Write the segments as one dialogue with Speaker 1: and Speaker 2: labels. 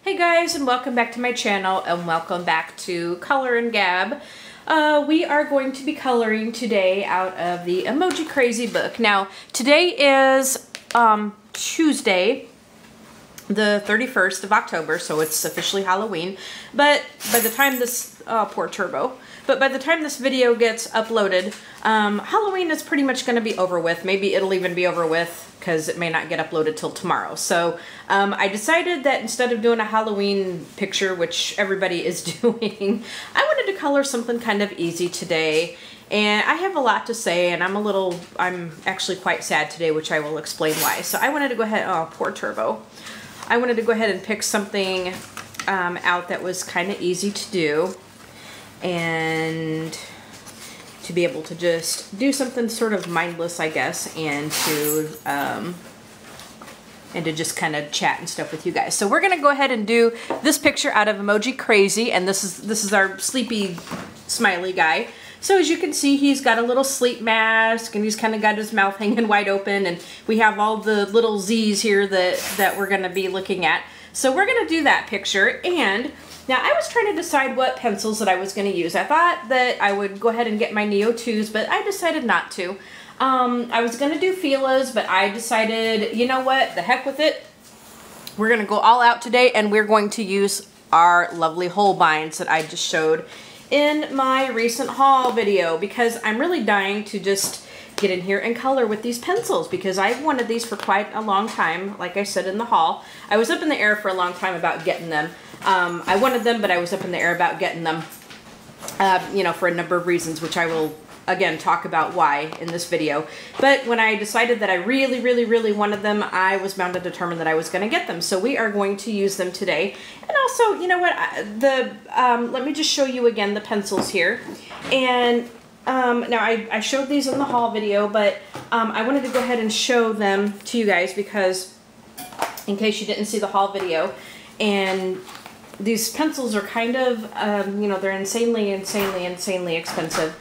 Speaker 1: Hey guys, and welcome back to my channel, and welcome back to Color Gab. We are going to be coloring today out of the Emoji Crazy book. Now, today is Tuesday, the 31st of October, so it's officially Halloween. But by the time this, poor Turbo. But by the time this video gets uploaded, Halloween is pretty much going to be over with. Maybe it'll even be over with because it may not get uploaded till tomorrow. So I decided that instead of doing a Halloween picture, which everybody is doing, I wanted to color something kind of easy today. And I have a lot to say, and I'm actually quite sad today, which I will explain why. So I wanted to go ahead, oh, poor Turbo. I wanted to go ahead and pick something out that was kind of easy to do, and to be able to just do something sort of mindless, I guess, and to just kind of chat and stuff with you guys. So we're gonna go ahead and do this picture out of Emoji Crazy, and this is our sleepy smiley guy. So as you can see, he's got a little sleep mask, and he's kind of got his mouth hanging wide open, and we have all the little Z's here that we're gonna be looking at. So we're gonna do that picture, and now I was trying to decide what pencils that I was gonna use. I thought that I would go ahead and get my Neo 2s, but I decided not to. I was gonna do Fila's, but I decided, you know what, the heck with it. We're gonna go all out today, and we're going to use our lovely Holbeins that I just showed in my recent haul video, because I'm really dying to just get in here and color with these pencils, because I've wanted these for quite a long time. Like I said in the haul, I was up in the air for a long time about getting them. I wanted them, but I was up in the air about getting them, you know, for a number of reasons, which I will again talk about why in this video. But when I decided that I really wanted them, I was bound and determined that I was going to get them. So we are going to use them today. And also, you know what, let me just show you again the pencils here. And now I showed these in the haul video, but I wanted to go ahead and show them to you guys, because in case you didn't see the haul video, and these pencils are kind of, you know, they're insanely expensive.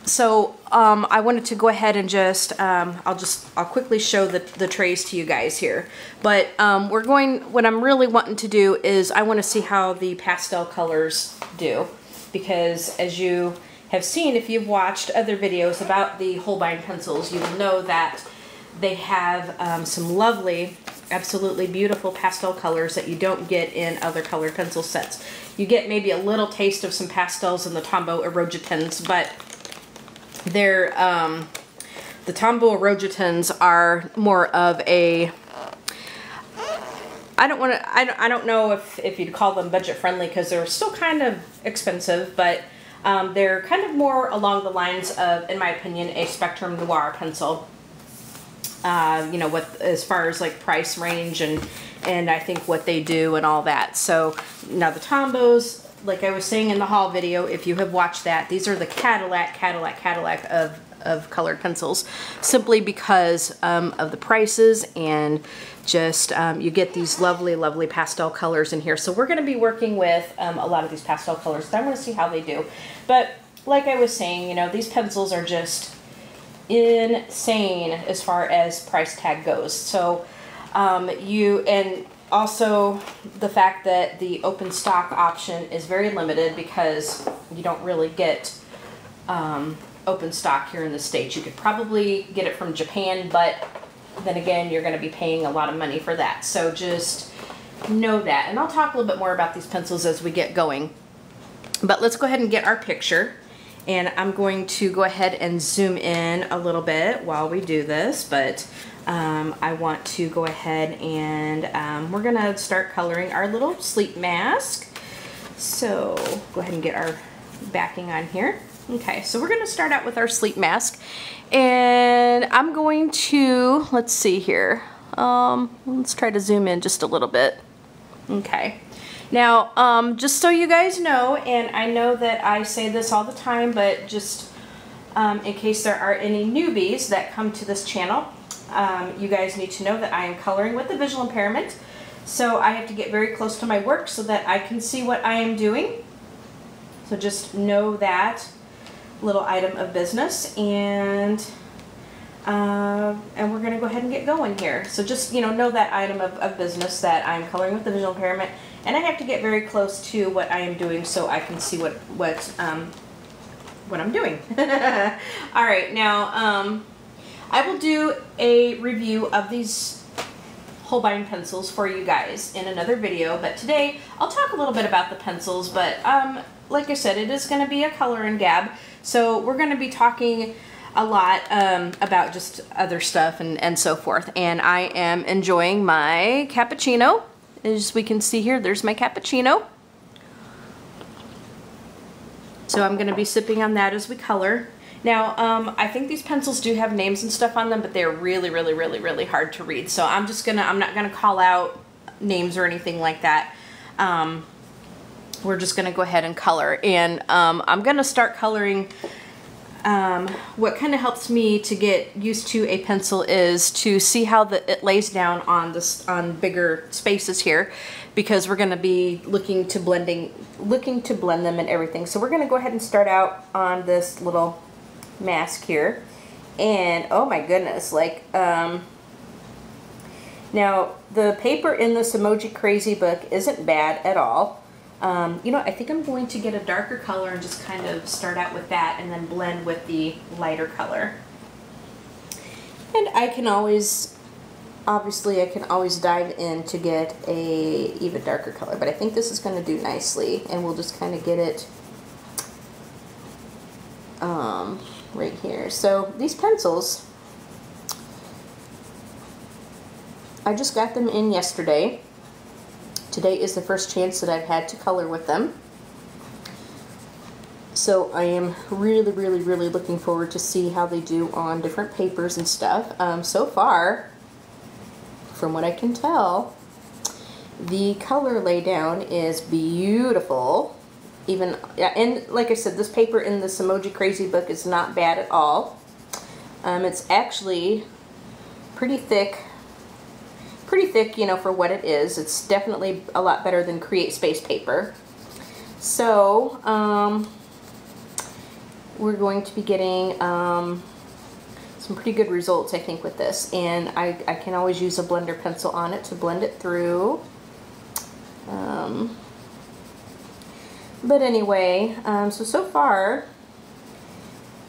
Speaker 1: So I wanted to go ahead and just, I'll quickly show the trays to you guys here. But what I'm really wanting to do is I want to see how the pastel colors do. Because as you have seen, if you've watched other videos about the Holbein pencils, you will know that they have some lovely, absolutely beautiful pastel colors that you don't get in other colored pencil sets. You get maybe a little taste of some pastels in the Tombos Erogitons, but they're, the Tombos Erogitons are more of a, I don't know if you'd call them budget friendly, because they're still kind of expensive, but they're kind of more along the lines of, in my opinion, a Spectrum Noir pencil. You know, with as far as like price range and I think what they do and all that. So now the Tombos, like I was saying in the haul video, if you have watched that, these are the Cadillac of colored pencils, simply because of the prices, and just you get these lovely pastel colors in here. So we're going to be working with a lot of these pastel colors, so I want to see how they do. But like I was saying, you know, these pencils are just insane as far as price tag goes. So and also the fact that the open stock option is very limited, because you don't really get open stock here in the States. You could probably get it from Japan, but then again, you're going to be paying a lot of money for that. So just know that. And I'll talk a little bit more about these pencils as we get going. But let's go ahead and get our picture. And I'm going to go ahead and zoom in a little bit while we do this, but I want to go ahead and we're going to start coloring our little sleep mask. So go ahead and get our backing on here. Okay, so we're going to start out with our sleep mask, and I'm going to, let's see here, let's try to zoom in just a little bit. Okay. Now, just so you guys know, and I know that I say this all the time, but just in case there are any newbies that come to this channel, you guys need to know that I am coloring with a visual impairment. So I have to get very close to my work so that I can see what I am doing. So just know that little item of business. And And we're going to go ahead and get going here. So just, you know that item of business that I'm coloring with the visual impairment, and I have to get very close to what I am doing so I can see what I'm doing. All right, now I will do a review of these Holbein pencils for you guys in another video, but today I'll talk a little bit about the pencils, but like I said, it is going to be a Color Gab, so we're going to be talking a lot about just other stuff and so forth. And I am enjoying my cappuccino. As we can see here, there's my cappuccino. So I'm going to be sipping on that as we color. Now, I think these pencils do have names and stuff on them, but they're really, really, really, really hard to read. So I'm not gonna call out names or anything like that. We're just gonna go ahead and color. And I'm gonna start coloring. What kind of helps me to get used to a pencil is to see how it lays down on bigger spaces here, because we're going to be looking to blend them and everything. So we're going to go ahead and start out on this little mask here, and oh my goodness, like now the paper in this Emoji Crazy book isn't bad at all. You know, I think I'm going to get a darker color and just kind of start out with that and then blend with the lighter color. And I can always, obviously I can always dive in to get a even darker color, but I think this is going to do nicely, and we'll just kind of get it right here. So these pencils, I just got them in yesterday. Today is the first chance that I've had to color with them. So I am really, really, really looking forward to see how they do on different papers and stuff. So far, from what I can tell, the color laydown is beautiful. Even, and like I said, this paper in this Emoji Crazy book is not bad at all. It's actually pretty thick, you know, for what it is. It's definitely a lot better than Create Space paper. So, we're going to be getting some pretty good results, I think, with this. And I can always use a blender pencil on it to blend it through. But anyway, so far,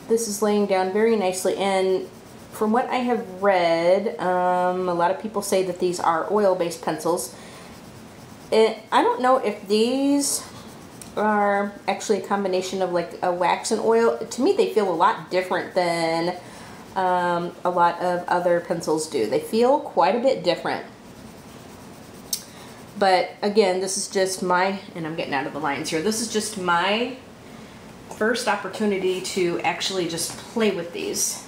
Speaker 1: this is laying down very nicely. And from what I have read, a lot of people say that these are oil-based pencils. I don't know if these are actually a combination of like a wax and oil. To me, they feel a lot different than a lot of other pencils do. They feel quite a bit different. But again, this is just my, and I'm getting out of the lines here, this is just my first opportunity to actually just play with these.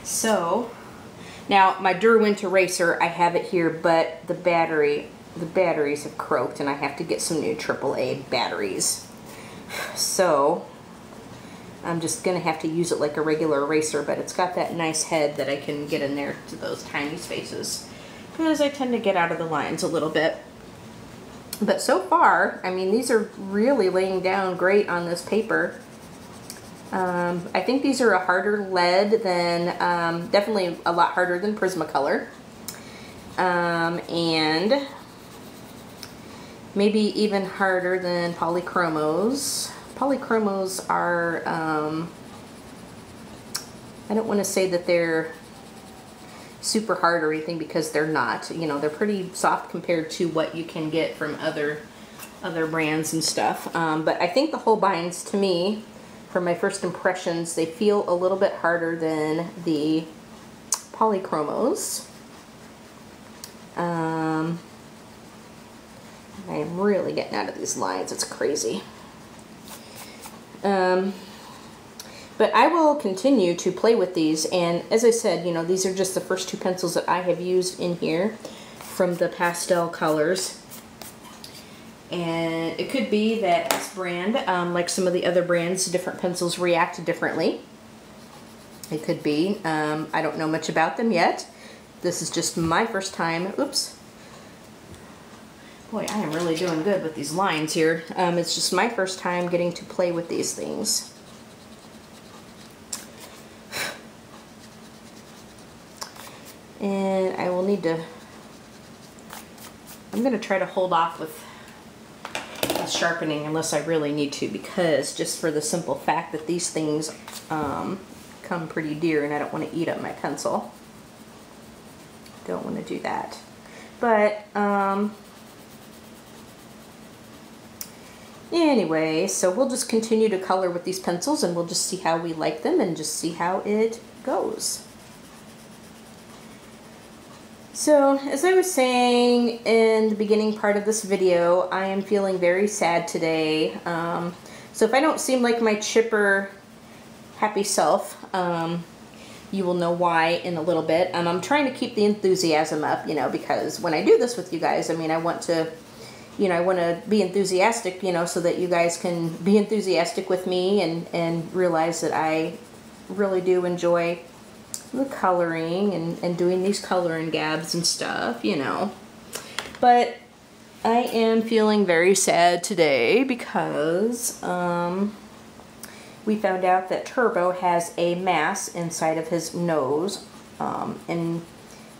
Speaker 1: So, now my Derwent Eraser, I have it here, but the batteries have croaked and I have to get some new AAA batteries. So, I'm just going to have to use it like a regular eraser, but it's got that nice head that I can get in there to those tiny spaces, because I tend to get out of the lines a little bit. But so far, I mean, these are really laying down great on this paper. I think these are a harder lead than, definitely a lot harder than Prismacolor. And maybe even harder than Polychromos. Polychromos are, I don't want to say that they're super hard or anything, because they're not. You know, they're pretty soft compared to what you can get from other brands and stuff. But I think the Holbeins, to me, from my first impressions, they feel a little bit harder than the Polychromos. I am really getting out of these lines. It's crazy. But I will continue to play with these, and as I said, you know, these are just the first two pencils that I have used in here from the pastel colors. And it could be that this brand, like some of the other brands, different pencils react differently. It could be. I don't know much about them yet. This is just my first time. Oops. Boy, I am really doing good with these lines here. It's just my first time getting to play with these things. need to, I'm going to try to hold off with sharpening unless I really need to, because just for the simple fact that these things come pretty dear and I don't want to eat up my pencil. Don't want to do that. But anyway, so we'll just continue to color with these pencils and we'll just see how we like them and just see how it goes. So, as I was saying in the beginning part of this video, I am feeling very sad today. So if I don't seem like my chipper, happy self, you will know why in a little bit. I'm trying to keep the enthusiasm up, you know, because when I do this with you guys, I mean, I want to, you know, I want to be enthusiastic, you know, so that you guys can be enthusiastic with me and realize that I really do enjoy the coloring and doing these coloring gabs and stuff, you know. But I am feeling very sad today because we found out that Turbo has a mass inside of his nose in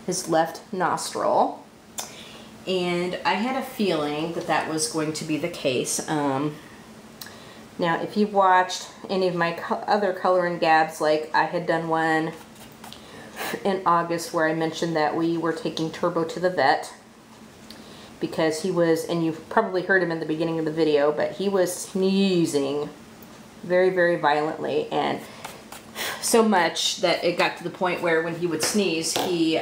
Speaker 1: his left nostril. And I had a feeling that that was going to be the case. Now, if you've watched any of my other coloring gabs, like I had done one in August where I mentioned that we were taking Turbo to the vet because he was, and you've probably heard him in the beginning of the video, but he was sneezing very, very violently, and so much that it got to the point where when he would sneeze, he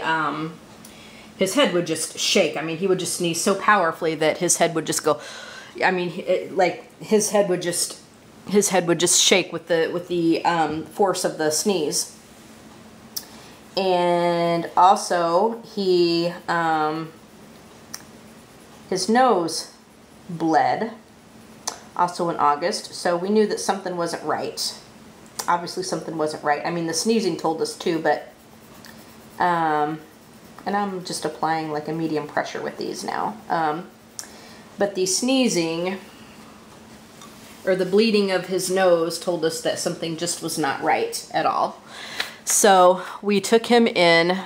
Speaker 1: his head would just shake. I mean, he would just sneeze so powerfully that his head would just go, I mean, like his head would just shake with the force of the sneeze. And also, he, his nose bled, also in August, so we knew that something wasn't right. Obviously something wasn't right. I mean, the sneezing told us too, but, and I'm just applying like a medium pressure with these now. But the sneezing, or the bleeding of his nose told us that something just was not right at all. So we took him in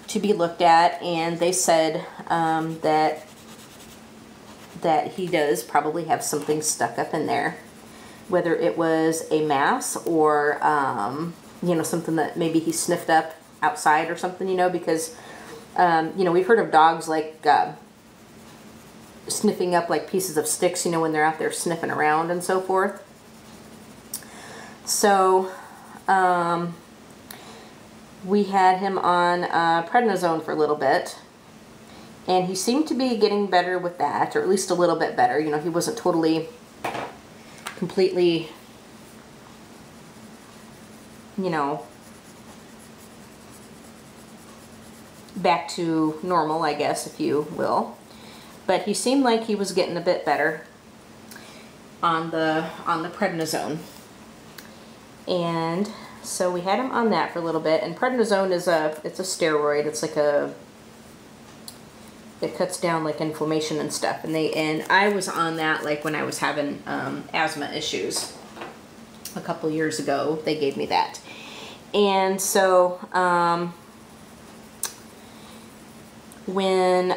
Speaker 1: to be looked at, and they said that he does probably have something stuck up in there, whether it was a mass or you know, something that maybe he sniffed up outside or something, you know, because you know, we've heard of dogs like sniffing up like pieces of sticks, you know, when they're out there sniffing around and so forth. So we had him on prednisone for a little bit, and he seemed to be getting better with that, or at least a little bit better. You know, he wasn't totally, completely, you know, back to normal, I guess, if you will. But he seemed like he was getting a bit better on the prednisone. And so we had him on that for a little bit, and prednisone is it's a steroid. It's like it cuts down like inflammation and stuff. And I was on that like when I was having asthma issues a couple years ago. They gave me that. And so when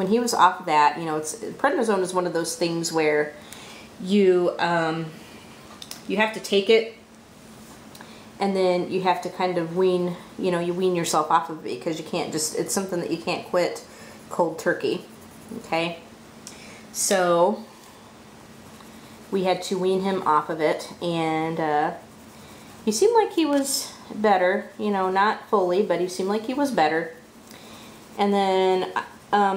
Speaker 1: he was off of that, you know, prednisone is one of those things where you have to take it, and then you have to kind of wean, you know, you wean yourself off of it, because you can't just, it's something that you can't quit cold turkey, okay? So we had to wean him off of it, and he seemed like he was better, you know, not fully, but he seemed like he was better. And then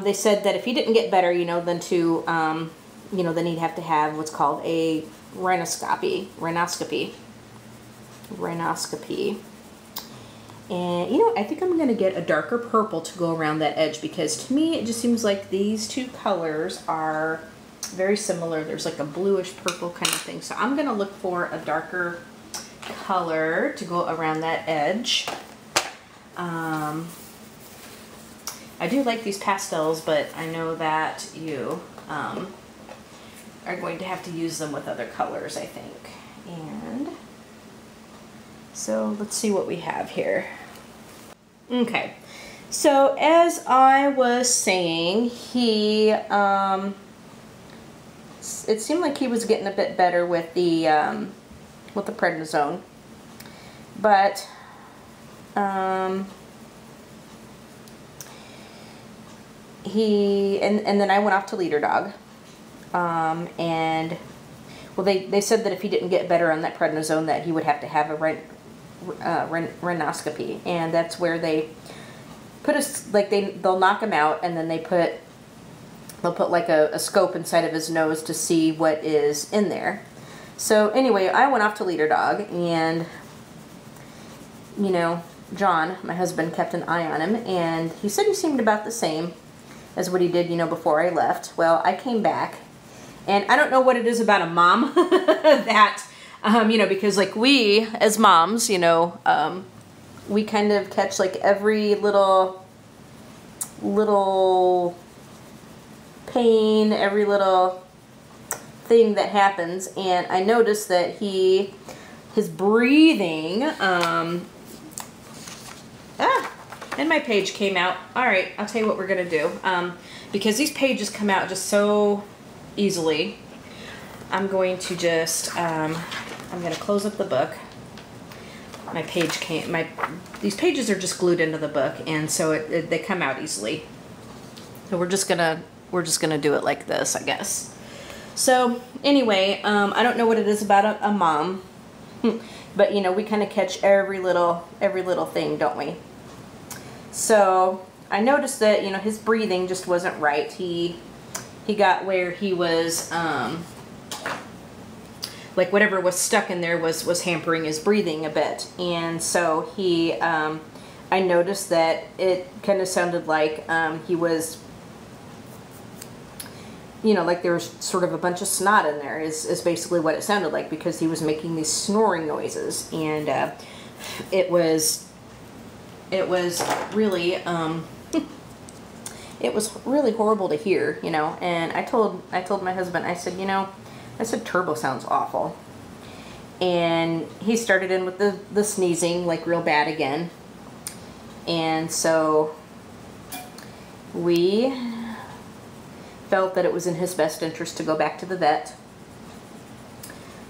Speaker 1: they said that if he didn't get better, you know, then then he'd have to have what's called a rhinoscopy. And, you know, I think I'm going to get a darker purple to go around that edge, because to me it just seems like these two colors are very similar. There's like a bluish purple kind of thing. So I'm going to look for a darker color to go around that edge. I do like these pastels, but I know that you are going to have to use them with other colors, I think. And so let's see what we have here. Okay. So as I was saying, he, it seemed like he was getting a bit better with the prednisone, but and then I went off to leader dog, and well, they said that if he didn't get better on that prednisone, that he would have to have a rhinoscopy, and that's where they put they'll knock him out, and then they'll put like a scope inside of his nose to see what is in there. So anyway, I went off to leader dog, and you know, John, my husband, kept an eye on him, and he said he seemed about the same as what he did, you know, before I left. Well, I came back, and I don't know what it is about a mom that, you know, because like we, as moms, you know, we kind of catch like every little pain, every little thing that happens, and I noticed that his breathing, and my page came out. All right, I'll tell you what we're gonna do. Because these pages come out just so easily, I'm going to just, I'm gonna close up the book. These pages are just glued into the book, and so they come out easily. So we're just gonna do it like this, I guess. So anyway, I don't know what it is about a mom, but you know, we kind of catch every little thing, don't we? So I noticed that, you know, his breathing just wasn't right. He got where he was, like whatever was stuck in there was hampering his breathing a bit. And so I noticed that it kind of sounded like he was, you know, like there was sort of a bunch of snot in there is basically what it sounded like, because he was making these snoring noises. And it was really, it was really horrible to hear, you know. And I told my husband, I said, you know, I said, Turbo sounds awful. And he started in with the sneezing, like real bad again. And so we felt that it was in his best interest to go back to the vet.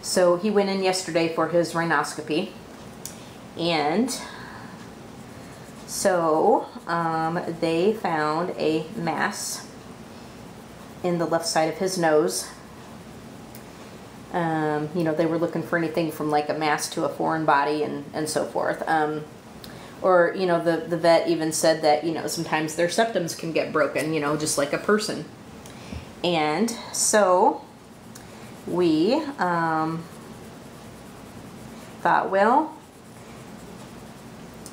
Speaker 1: So he went in yesterday for his rhinoscopy. And so they found a mass in the left side of his nose. You know, they were looking for anything from like a mass to a foreign body and so forth. Or, you know, the vet even said that, you know, sometimes their septums can get broken, you know, just like a person. And so we thought, well,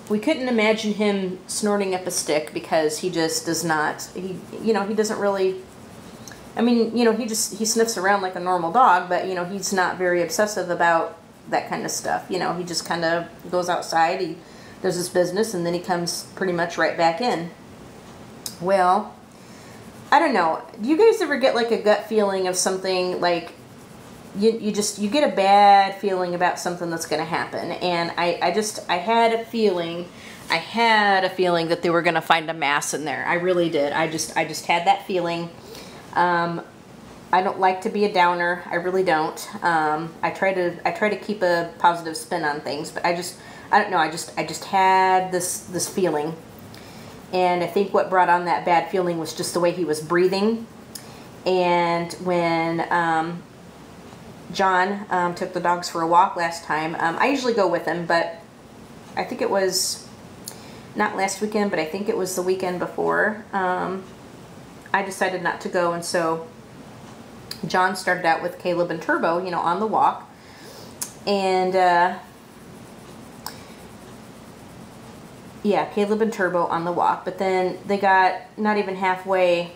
Speaker 1: we couldn't imagine him snorting up a stick, because he just does not, you know, he doesn't really, I mean, you know, he sniffs around like a normal dog, but, you know, he's not very obsessive about that kind of stuff. You know, he just kind of goes outside, he does his business, and then he comes pretty much right back in. Well, I don't know. Do you guys ever get like a gut feeling of something, like you get a bad feeling about something that's going to happen? And I had a feeling that they were going to find a mass in there. I really did. I just had that feeling. I don't like to be a downer. I really don't. I try to keep a positive spin on things, but I don't know. I just had this feeling. And I think what brought on that bad feeling was just the way he was breathing. And when John took the dogs for a walk last time, I usually go with him, but I think it was not last weekend, but I think it was the weekend before. I decided not to go, and so John started out with Caleb and Turbo, you know, on the walk. And yeah, Caleb and Turbo on the walk, but then they got not even halfway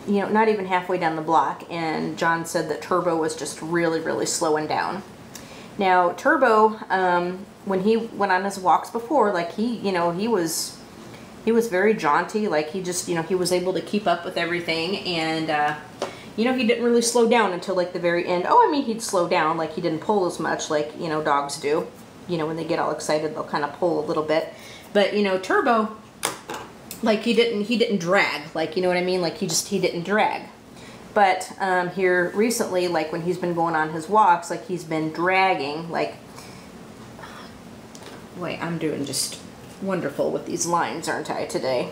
Speaker 1: down the block, and John said that Turbo was just really, really slowing down. Now, Turbo, when he went on his walks before, like he was very jaunty, like he just, you know, he was able to keep up with everything, and you know, he didn't really slow down until like the very end. Oh, I mean, he'd slow down, like he didn't pull as much like, you know, dogs do. You know, when they get all excited, they'll kind of pull a little bit. But, you know, Turbo, like he didn't drag, like, you know what I mean? Like he didn't drag. But here recently, like when he's been going on his walks, like he's been dragging, like, wait, I'm doing just wonderful with these lines, aren't I, today?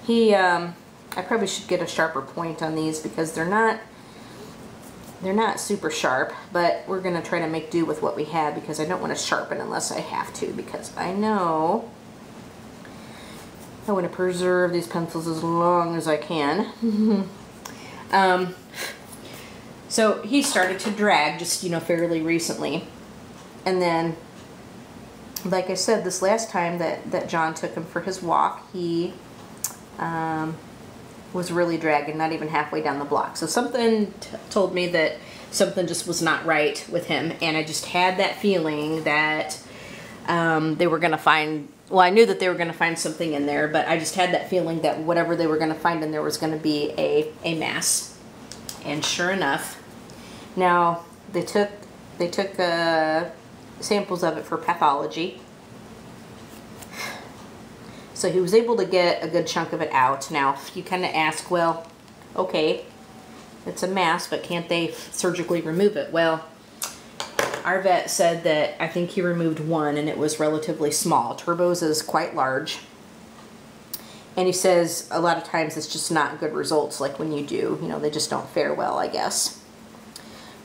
Speaker 1: I probably should get a sharper point on these because they're not super sharp, but we're gonna try to make do with what we have because I don't want to sharpen unless I have to, because I know I want to preserve these pencils as long as I can. So he started to drag just, you know, fairly recently. And then, like I said, this last time that John took him for his walk, he was really dragging, not even halfway down the block. So something told me that something just was not right with him. And I just had that feeling that they were going to find, well, I knew that they were going to find something in there, but I just had that feeling that whatever they were going to find in there was going to be a mass. And sure enough, now they took samples of it for pathology. So he was able to get a good chunk of it out. Now, you kind of ask, well, okay, it's a mass, but can't they surgically remove it? Well, our vet said that I think he removed one and it was relatively small. Turbo's is quite large. And he says a lot of times it's just not good results, like when you do, you know, they just don't fare well, I guess.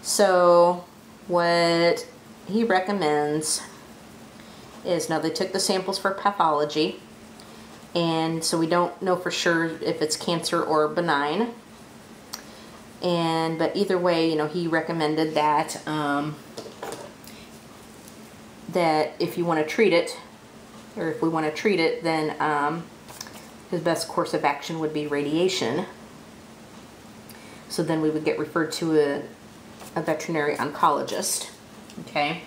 Speaker 1: So what he recommends is, now they took the samples for pathology, and so we don't know for sure if it's cancer or benign. But either way, you know, he recommended that that if you want to treat it, or if we want to treat it, then his best course of action would be radiation. So then we would get referred to a veterinary oncologist. Okay.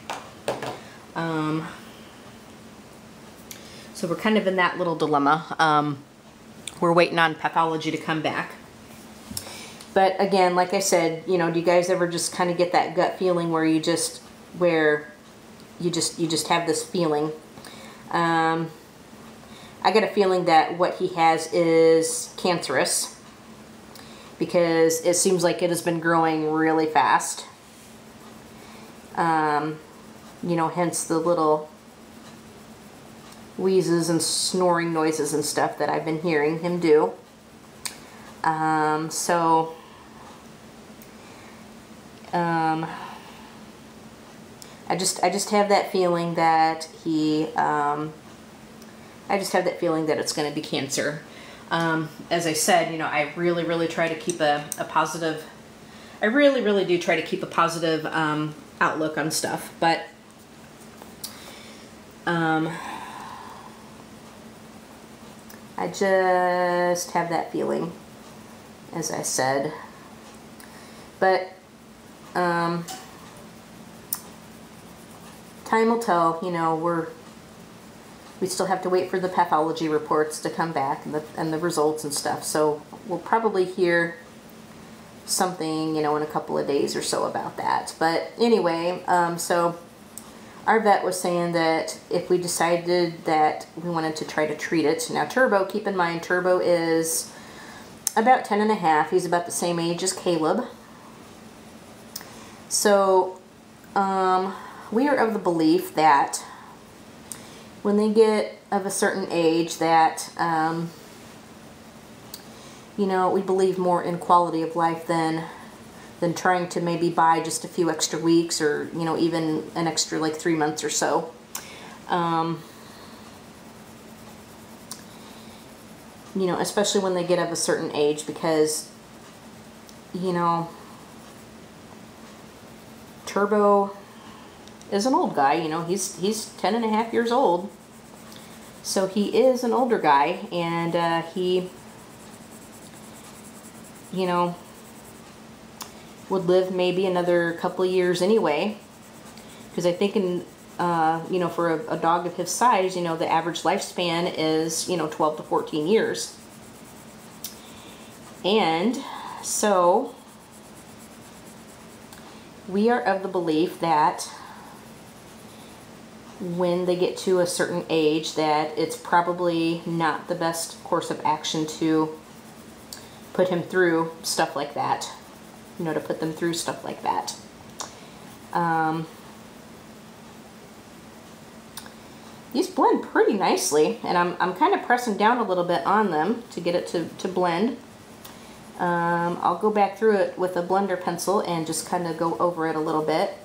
Speaker 1: So we're kind of in that little dilemma. We're waiting on pathology to come back. But again, like I said, you know, do you guys ever just kind of get that gut feeling where you just have this feeling? I get a feeling that what he has is cancerous because it seems like it has been growing really fast. You know, hence the little wheezes and snoring noises and stuff that I've been hearing him do. I just have that feeling that it's going to be cancer. As I said, you know, I really try to keep a positive, I really do try to keep a positive outlook on stuff, but I just have that feeling, as I said. But time will tell. You know, we still have to wait for the pathology reports to come back and the results and stuff. So we'll probably hear something, you know, in a couple of days or so about that. But anyway, so our vet was saying that if we decided that we wanted to try to treat it. Now Turbo, keep in mind, Turbo is about 10 and a half. He's about the same age as Caleb. So we are of the belief that when they get of a certain age that, you know, we believe more in quality of life than trying to maybe buy just a few extra weeks, or, you know, even an extra like 3 months or so. You know, especially when they get of a certain age, because, you know, Turbo is an old guy. You know, he's 10 and a half years old. So he is an older guy, and he, you know, would live maybe another couple of years anyway, because I think in you know, for a dog of his size, you know, the average lifespan is, you know, 12 to 14 years. And so we are of the belief that when they get to a certain age that it's probably not the best course of action to put him through stuff like that. You know, to put them through stuff like that. These blend pretty nicely, and I'm kind of pressing down a little bit on them to get it to blend. I'll go back through it with a blender pencil and just kind of go over it a little bit.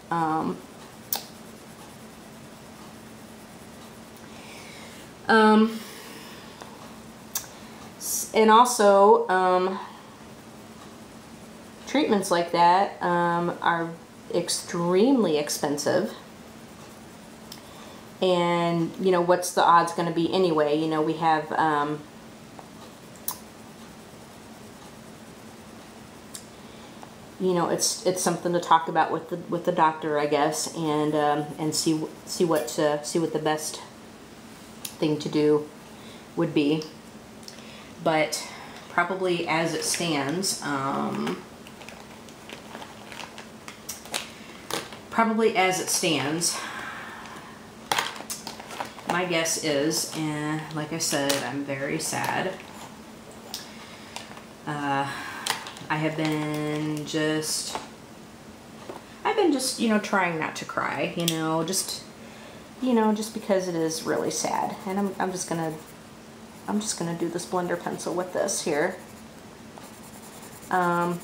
Speaker 1: And also, treatments like that are extremely expensive. And, you know, what's the odds going to be anyway? You know, we have, you know, it's something to talk about with the doctor, I guess, and see what the best thing to do would be. But probably as it stands, my guess is, and like I said, I'm very sad. I've been just, you know, trying not to cry, you know, just because it is really sad. And I'm just gonna do this blender pencil with this here. I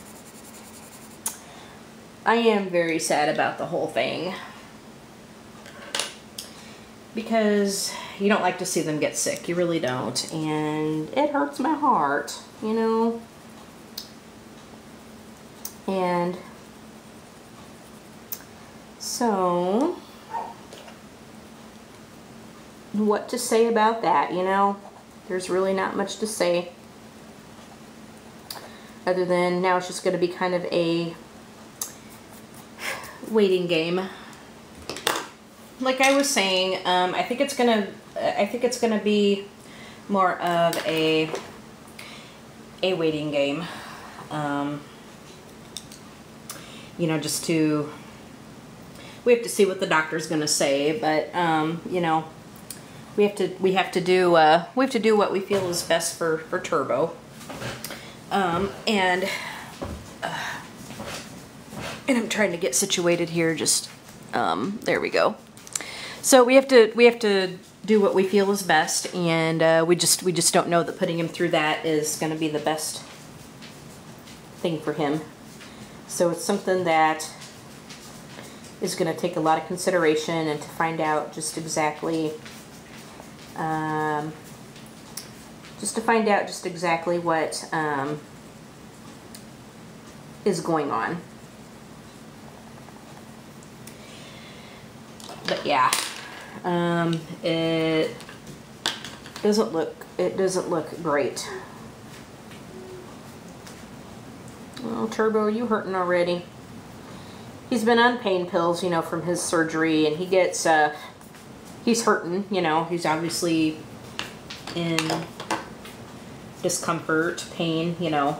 Speaker 1: am very sad about the whole thing, because you don't like to see them get sick. You really don't. And it hurts my heart, you know. And so, what to say about that, you know? There's really not much to say, other than now it's just going to be kind of a waiting game. Like I was saying, I think it's gonna be more of a waiting game. You know, we have to see what the doctor's gonna say, but you know, we have to do what we feel is best for Turbo. And I'm trying to get situated here. Just there we go. So we have to do what we feel is best, and we just don't know that putting him through that is going to be the best thing for him. So it's something that is going to take a lot of consideration, and to find out just exactly what is going on. But yeah, it doesn't look great. Oh, Turbo, are you hurting already? He's been on pain pills, you know, from his surgery, and he's hurting, you know. He's obviously in discomfort, pain, you know.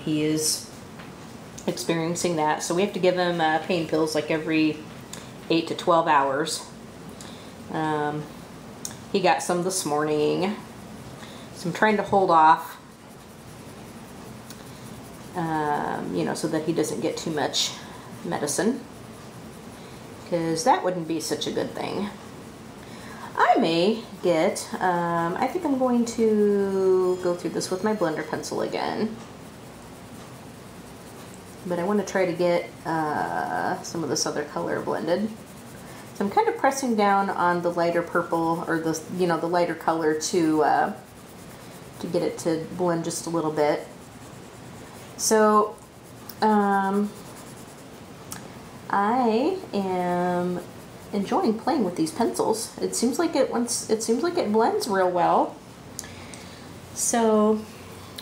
Speaker 1: He is experiencing that, so we have to give him pain pills like every 8 to 12 hours. He got some this morning, so I'm trying to hold off, you know, so that he doesn't get too much medicine, because that wouldn't be such a good thing. I may get, I think I'm going to go through this with my blender pencil again. But I want to try to get some of this other color blended. So I'm kind of pressing down on the lighter purple, or the, you know, the lighter color to get it to blend just a little bit. So I am enjoying playing with these pencils. It seems like it blends real well. So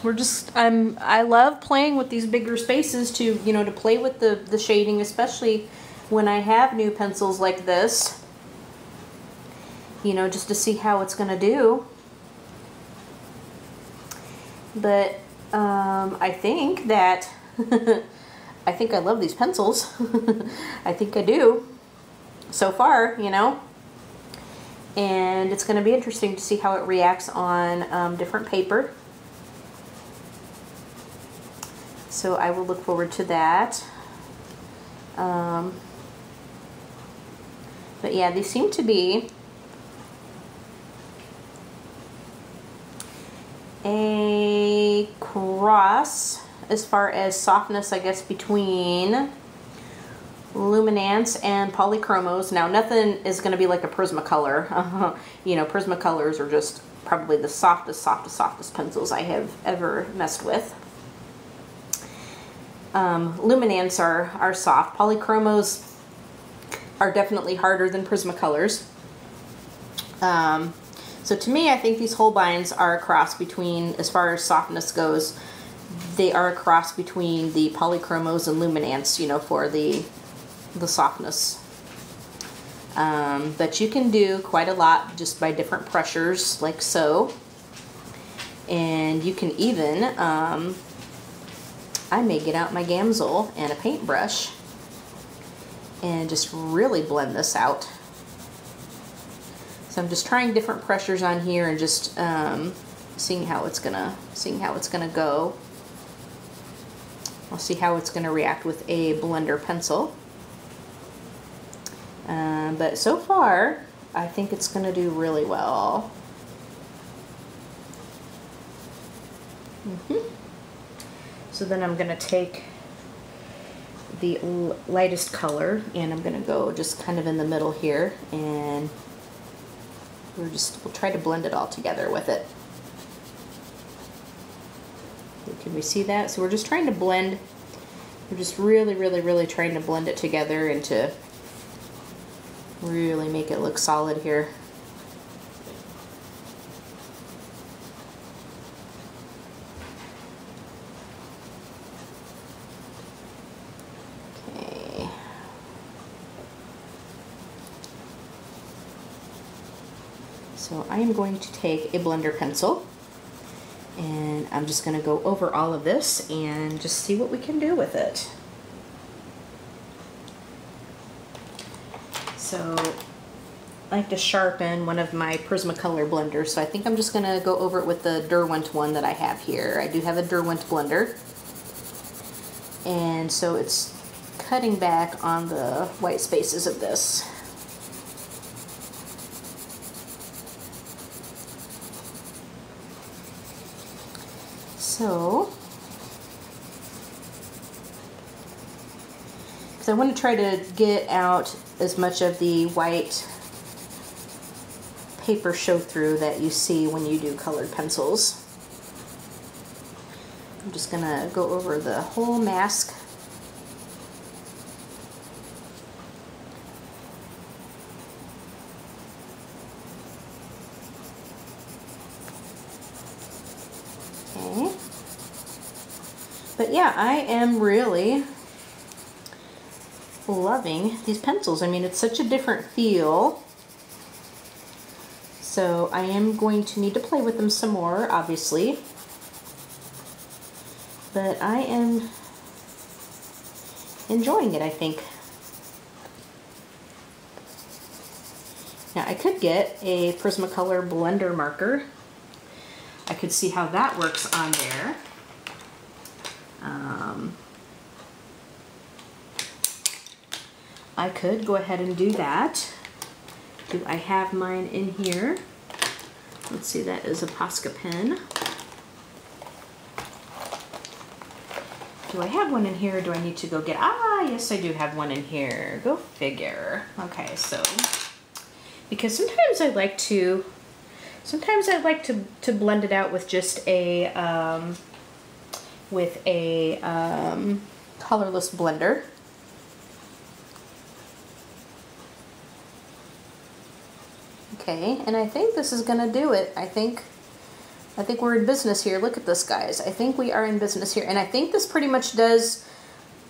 Speaker 1: I love playing with these bigger spaces to, you know, to play with the shading, especially when I have new pencils like this, you know, just to see how it's gonna do. But I think that I think I love these pencils. I think I do so far, you know. And it's going to be interesting to see how it reacts on different paper. So I will look forward to that. But yeah, these seem to be a cross as far as softness, I guess, between Luminance and Polychromos. Now, nothing is going to be like a Prismacolor. You know, Prismacolors are just probably the softest pencils I have ever messed with. Luminance are soft. Polychromos are definitely harder than Prismacolors. So to me, I think these Holbeins are a cross between, as far as softness goes, they are a cross between the Polychromos and Luminance, you know, for the softness. But you can do quite a lot just by different pressures, like so. And you can even, I may get out my Gamsol and a paintbrush and just really blend this out. So I'm just trying different pressures on here and just seeing how it's gonna go. I'll see how it's gonna react with a blender pencil. But so far, I think it's gonna do really well. So then I'm gonna take the lightest color and I'm gonna go just kind of in the middle here, and we'll try to blend it all together with it. Can we see that? So we're just trying to blend, we're just really trying to blend it together and to really make it look solid here. Okay. So I am going to take a blender pencil and I'm just going to go over all of this and just see what we can do with it. So I like to sharpen one of my Prismacolor blenders, so I think I'm just going to go over it with the Derwent one that I have here. I do have a Derwent blender, and so it's cutting back on the white spaces of this. So, because I want to try to get out as much of the white paper show through that you see when you do colored pencils. I'm just going to go over the whole mask. Okay. But yeah, I am really loving these pencils. I mean, it's such a different feel. So I am going to need to play with them some more, obviously. But I am enjoying it, I think. Now I could get a Prismacolor blender marker. I could see how that works on there. I could go ahead and do that. Do I have mine in here? Let's see, that is a Posca pen. Do I have one in here, or do I need to go get, yes, I do have one in here. Go figure. Okay, so, because sometimes I like to blend it out with just a, colorless blender. Okay, and I think this is gonna do it. I think we're in business here. Look at this, guys. I think we are in business here, and I think this pretty much does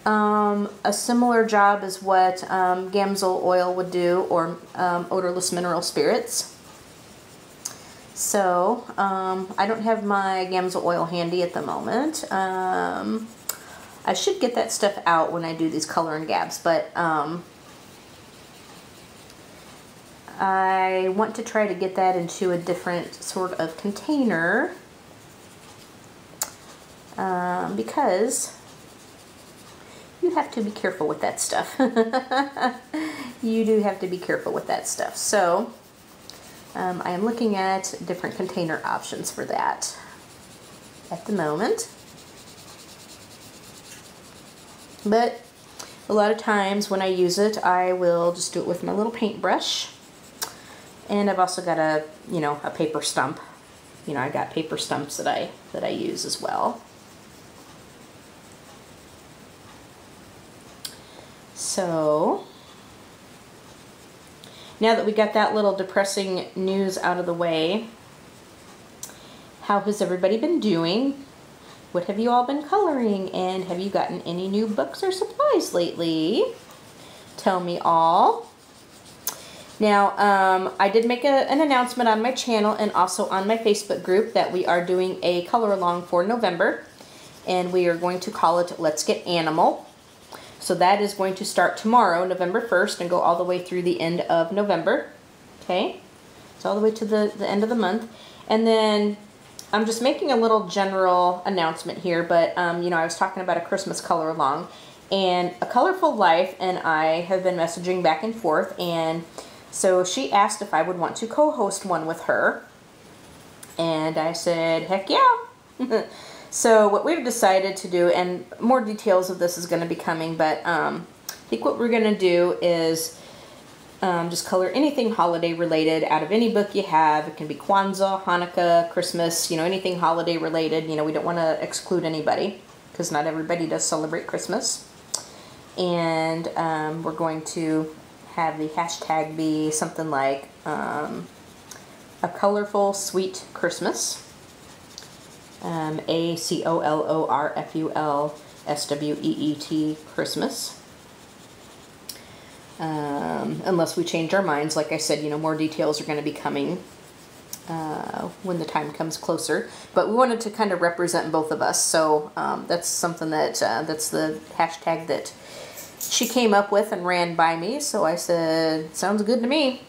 Speaker 1: a similar job as what Gamsol oil would do, or odorless mineral spirits. So I don't have my Gamsol oil handy at the moment. I should get that stuff out when I do these Color and Gabs, but I want to try to get that into a different sort of container because you have to be careful with that stuff. You do have to be careful with that stuff. So I am looking at different container options for that at the moment. But a lot of times when I use it, I will just do it with my little paintbrush. And I've also got a, you know, a paper stump. You know, I got paper stumps that I use as well. So now that we got that little depressing news out of the way, how has everybody been doing? What have you all been coloring? And have you gotten any new books or supplies lately? Tell me all. Now, I did make an announcement on my channel and also on my Facebook group that we are doing a color along for November. And we are going to call it Let's Get Animal. So that is going to start tomorrow, November 1st, and go all the way through the end of November. Okay? It's all the way to the end of the month. And then I'm just making a little general announcement here, but you know, I was talking about a Christmas color along, and A Colorful Life and I have been messaging back and forth, and so she asked if I would want to co-host one with her, and I said, heck yeah. So what we've decided to do, and more details of this is going to be coming, but I think what we're going to do is just color anything holiday related out of any book you have. It can be Kwanzaa, Hanukkah, Christmas, you know, anything holiday related. You know, we don't want to exclude anybody because not everybody does celebrate Christmas. And we're going to have the hashtag be something like A Colorful Sweet Christmas. ACOLORFULSWEET Christmas. Unless we change our minds, like I said, you know, more details are going to be coming when the time comes closer. But we wanted to kind of represent both of us, so that's something that that's the hashtag that she came up with and ran by me. So I said, sounds good to me.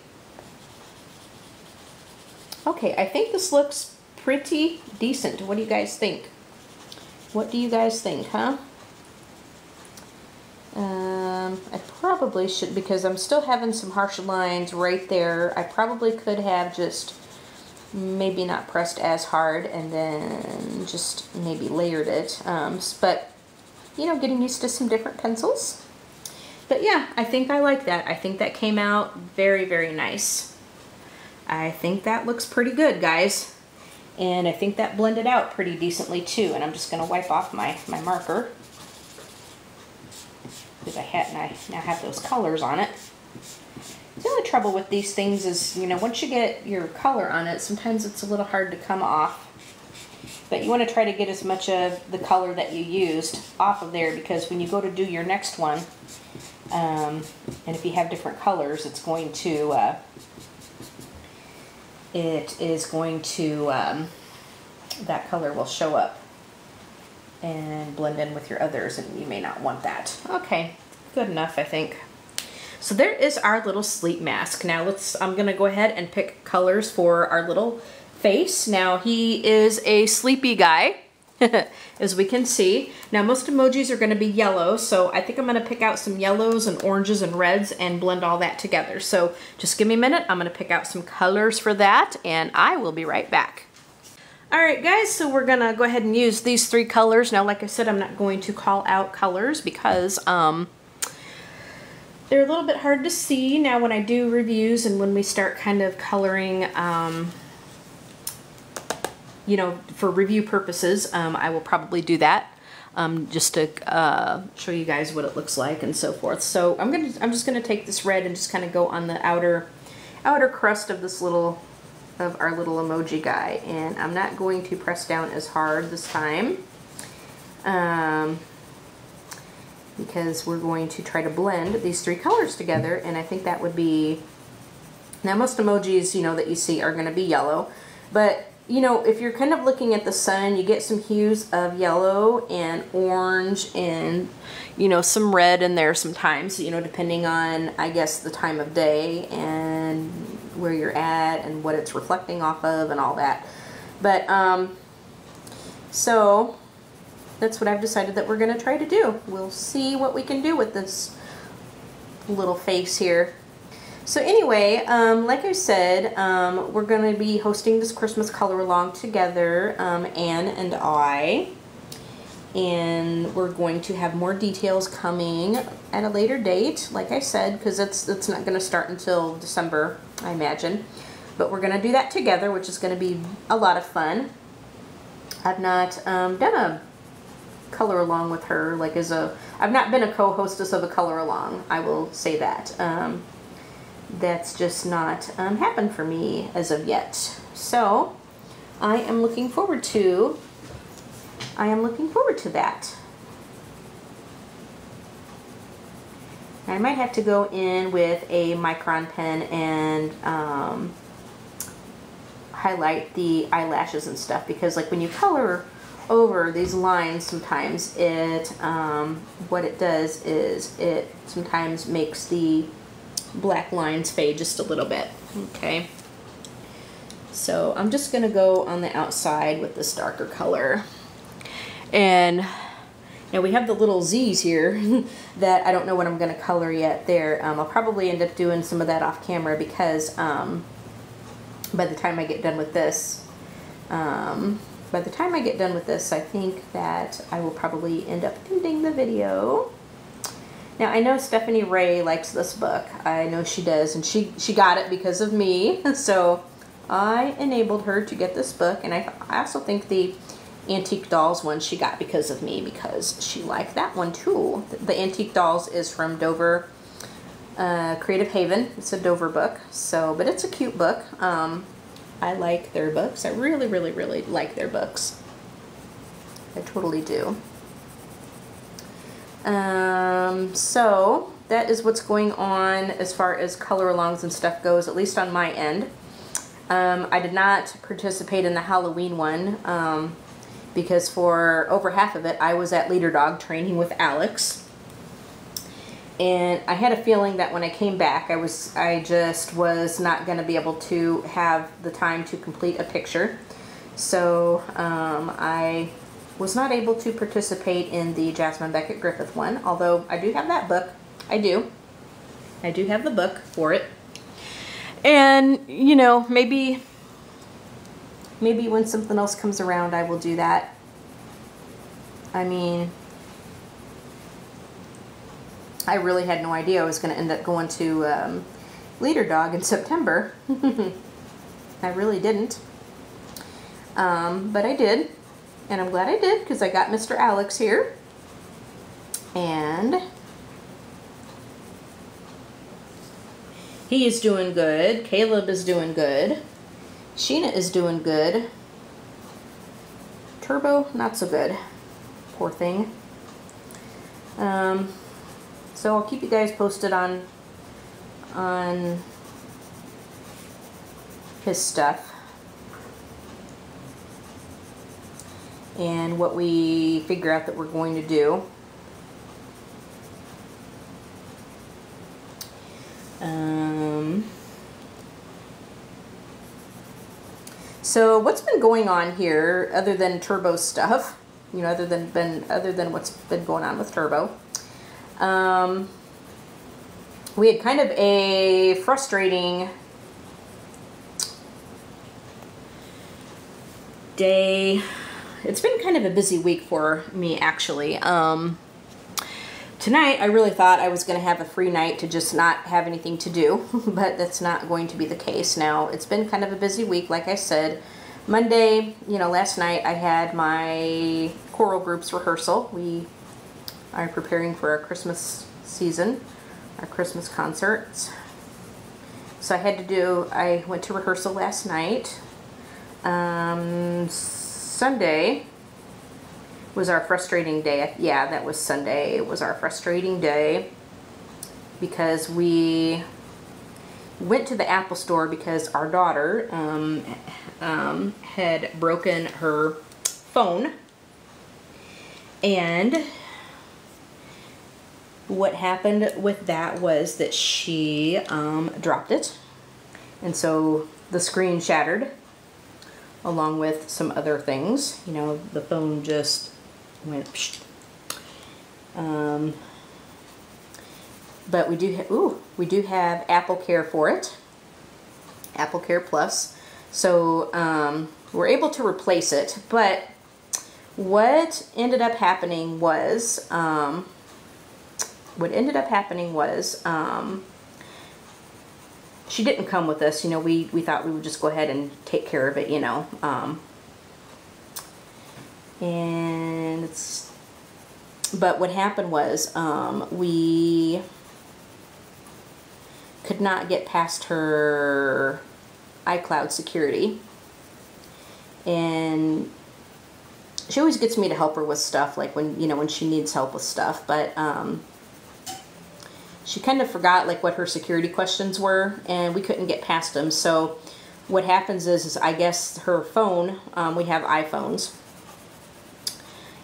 Speaker 1: Okay, I think this looks pretty decent. What do you guys think? What do you guys think, huh? I probably should, because I'm still having some harsh lines right there. I probably could have just maybe not pressed as hard and then just maybe layered it. But, you know, getting used to some different pencils. But yeah, I think I like that. I think that came out very, very nice. I think that looks pretty good, guys. And I think that blended out pretty decently too. And I'm just going to wipe off my marker, because I now have those colors on it. The only trouble with these things is, you know, once you get your color on it, sometimes it's a little hard to come off. But you want to try to get as much of the color that you used off of there, because when you go to do your next one, and if you have different colors, it's going to, that color will show up and blend in with your others, and you may not want that. Okay, good enough, I think. So there is our little sleep mask. Now I'm gonna go ahead and pick colors for our little face. Now he is a sleepy guy, as we can see. Now most emojis are gonna be yellow, so I think I'm gonna pick out some yellows and oranges and reds and blend all that together. So just give me a minute, I'm gonna pick out some colors for that, and I will be right back. Alright guys, so we're gonna go ahead and use these three colors. Now like I said, I'm not going to call out colors because they're a little bit hard to see now when I do reviews and when we start kind of coloring, you know, for review purposes. I will probably do that just to show you guys what it looks like and so forth. So I'm just gonna take this red and just kind of go on the outer crust of this our little emoji guy, and I'm not going to press down as hard this time because we're going to try to blend these three colors together, and I think that would be, now most emojis, you know, that you see are going to be yellow, but you know, if you're kind of looking at the sun, you get some hues of yellow and orange and, you know, some red in there sometimes, you know, depending on, I guess, the time of day and where you're at and what it's reflecting off of and all that. But so that's what I've decided that we're going to try to do. We'll see what we can do with this little face here. So anyway, like I said, we're going to be hosting this Christmas color along together, Anne and I. And we're going to have more details coming at a later date, like I said, because it's not going to start until December, I imagine. But we're going to do that together, which is going to be a lot of fun. I've not done a color along with her, like I've not been a co-hostess of a color along, I will say that. That's just not happened for me as of yet. So I am looking forward to that. I might have to go in with a micron pen and highlight the eyelashes and stuff, because like when you color over these lines, sometimes it what it does is it sometimes makes the black lines fade just a little bit. Okay, so I'm just gonna go on the outside with this darker color. And now we have the little Z's here that I don't know what I'm going to color yet there. I'll probably end up doing some of that off camera, because by the time I get done with this, I think that I will probably end up ending the video. Now I know Stephanie Ray likes this book. I know she does, and she got it because of me. So I enabled her to get this book, and I also think the Antique Dolls one she got because of me, because she liked that one too. The Antique Dolls is from Dover Creative Haven. It's a Dover book, so but it's a cute book. I like their books. I really, really, really like their books. I totally do. So that is what's going on as far as color alongs and stuff goes, at least on my end. I did not participate in the Halloween one, because for over half of it I was at Leader Dog training with Alex, and I had a feeling that when I came back I just was not going to be able to have the time to complete a picture, so I was not able to participate in the Jasmine Beckett Griffith one, although I do have that book. I do have the book for it, and you know, maybe when something else comes around, I will do that. I mean, I really had no idea I was going to end up going to Leader Dog in September. I really didn't. But I did. And I'm glad I did, because I got Mr. Alex here. And he is doing good. Caleb is doing good. Sheena is doing good. Turbo, not so good. Poor thing. So I'll keep you guys posted on his stuff and what we figure out that we're going to do. So what's been going on here, other than Turbo stuff, you know, other than what's been going on with Turbo? We had kind of a frustrating day. It's been kind of a busy week for me, actually. Tonight, I really thought I was going to have a free night to just not have anything to do, but that's not going to be the case. Now, it's been kind of a busy week, like I said. Monday, you know, last night I had my choral group's rehearsal. We are preparing for our Christmas season, our Christmas concerts. So I went to rehearsal last night. Sunday was our frustrating day. Yeah, that was Sunday. It was our frustrating day because we went to the Apple store because our daughter had broken her phone, and what happened with that was that she dropped it And so the screen shattered, along with some other things. You know, the phone just went psh. But we do have Apple Care for it. Apple Care Plus. So we're able to replace it, but what ended up happening was she didn't come with us. You know, we thought we would just go ahead and take care of it, you know. But what happened was we could not get past her iCloud security, and she always gets me to help her with stuff, like when she needs help with stuff, but she kind of forgot like what her security questions were, and we couldn't get past them. So what happens is I guess her phone, we have iPhones,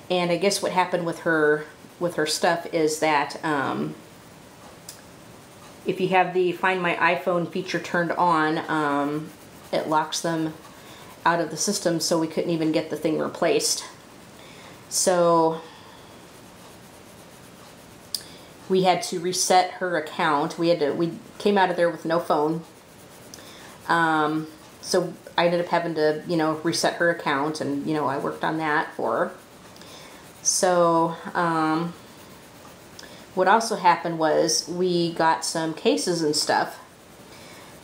Speaker 1: and I guess what happened with her stuff is that if you have the Find My iPhone feature turned on, it locks them out of the system, so we couldn't even get the thing replaced. So we had to reset her account. We came out of there with no phone. So I ended up having to, you know, reset her account, and, you know, I worked on that for her. So what also happened was we got some cases and stuff.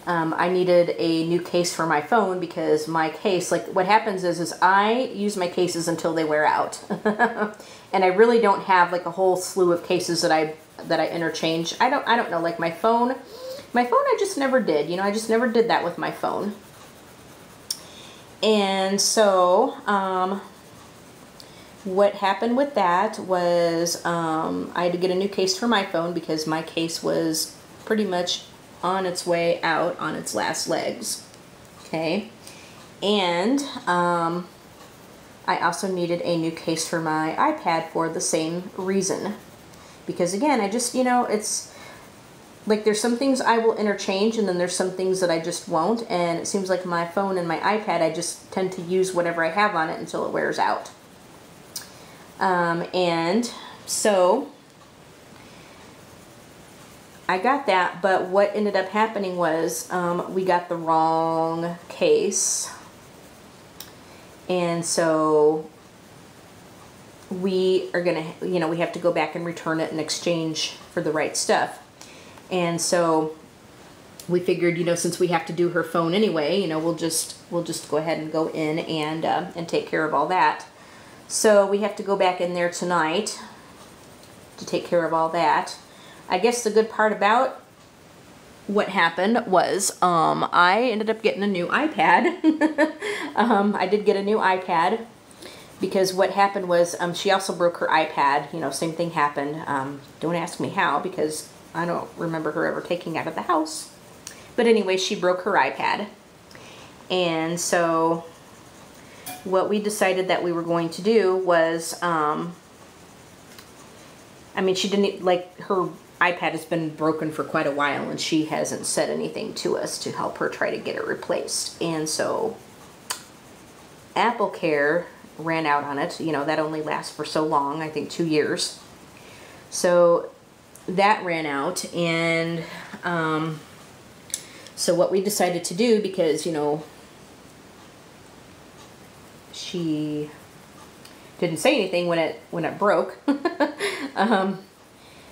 Speaker 1: I needed a new case for my phone because my case, like what happens is I use my cases until they wear out. And I really don't have like a whole slew of cases that I interchange. I don't know, like my phone I just never did. You know, I just never did that with my phone. And so what happened with that was I had to get a new case for my phone because my case was pretty much on its way out, on its last legs. Okay. And I also needed a new case for my iPad for the same reason. Because again, I just, you know, it's like there's some things I will interchange, and then there's some things that I just won't. And it seems like my phone and my iPad, I just tend to use whatever I have on it until it wears out. And so I got that, but what ended up happening was we got the wrong case. And so we are going to, you know, we have to go back and return it and exchange for the right stuff. And so we figured, you know, since we have to do her phone anyway, you know, we'll just go ahead and go in and take care of all that. So we have to go back in there tonight to take care of all that. I guess the good part about what happened was I ended up getting a new iPad. I did get a new iPad because what happened was she also broke her iPad. You know, same thing happened. Don't ask me how, because I don't remember her ever taking it out of the house. But anyway, she broke her iPad. And so what we decided that we were going to do was, I mean, she didn't, like, her iPad has been broken for quite a while, and she hasn't said anything to us to help her try to get it replaced. And so Apple Care ran out on it. You know, that only lasts for so long, I think 2 years. So that ran out, and so what we decided to do, because, you know, she didn't say anything when it broke,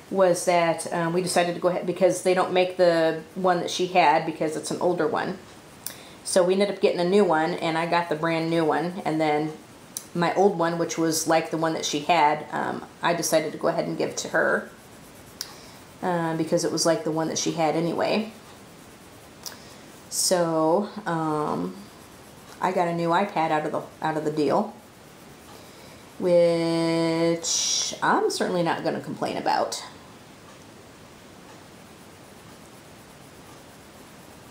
Speaker 1: was that we decided to go ahead, because they don't make the one that she had because it's an older one. So we ended up getting a new one, and I got the brand new one, and then my old one, which was like the one that she had, I decided to go ahead and give to her because it was like the one that she had anyway. So I got a new iPad out of the deal, which I'm certainly not going to complain about.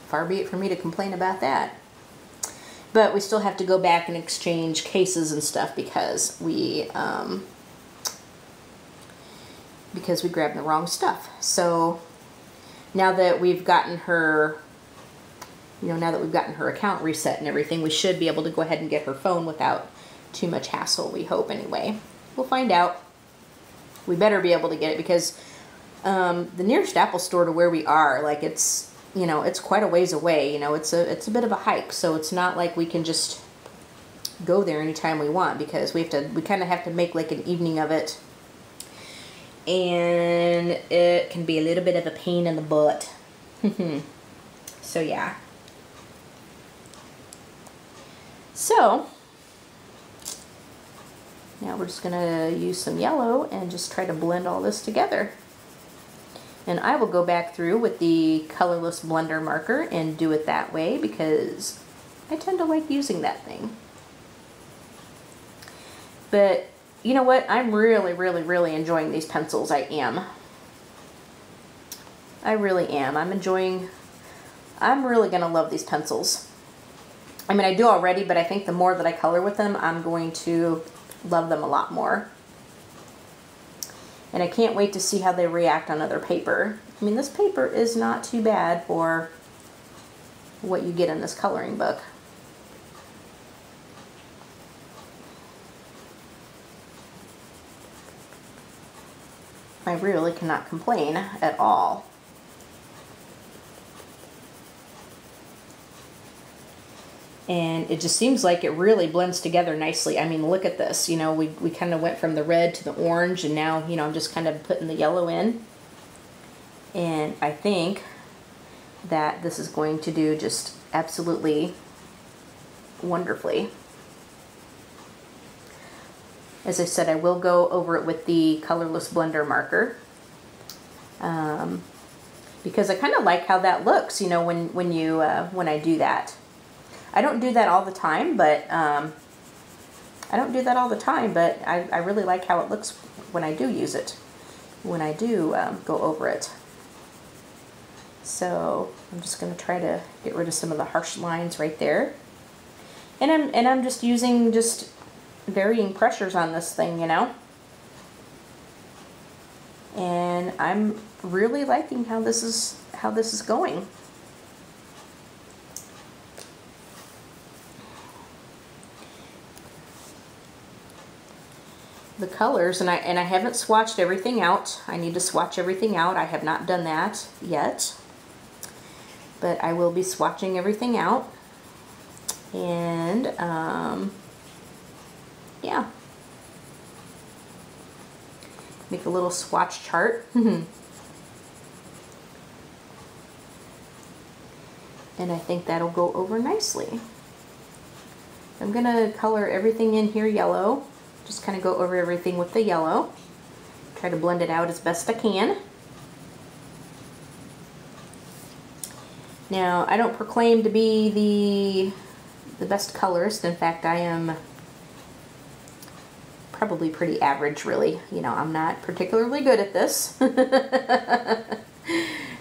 Speaker 1: Far be it from me to complain about that. But we still have to go back and exchange cases and stuff because we grabbed the wrong stuff. So now that we've gotten her you know, now that we've gotten her account reset and everything, we should be able to go ahead and get her phone without too much hassle, we hope anyway. We'll find out. We better be able to get it because the nearest Apple store to where we are, like it's, you know, it's quite a ways away. You know, it's a bit of a hike, so it's not like we can just go there anytime we want because we kind of have to make like an evening of it. And it can be a little bit of a pain in the butt. So yeah. So now we're just gonna use some yellow and just try to blend all this together. And I will go back through with the colorless blender marker and do it that way because I tend to like using that thing. But you know what? I'm really enjoying these pencils. I am. I really am. I'm really gonna love these pencils. I mean, I do already, but I think the more that I color with them, I'm going to love them a lot more. And I can't wait to see how they react on other paper. I mean, this paper is not too bad for what you get in this coloring book. I really cannot complain at all. And it just seems like it really blends together nicely. I mean, look at this. You know, we kind of went from the red to the orange, and now, you know, I'm just kind of putting the yellow in. And I think that this is going to do just absolutely wonderfully. As I said, I will go over it with the colorless blender marker. Because I kind of like how that looks, you know, when I do that. I don't do that all the time, but I really like how it looks when I do use it, when I do go over it. So I'm just going to try to get rid of some of the harsh lines right there. And I'm just using just varying pressures on this thing, you know. And I'm really liking how this is going. The colors, and I haven't swatched everything out. I need to swatch everything out. I have not done that yet, but I will be swatching everything out. And yeah, make a little swatch chart. And I think that'll go over nicely. I'm gonna color everything in here yellow. Just kind of go over everything with the yellow. Try to blend it out as best I can. Now, I don't proclaim to be the best colorist. In fact, I am probably pretty average, really. You know, I'm not particularly good at this.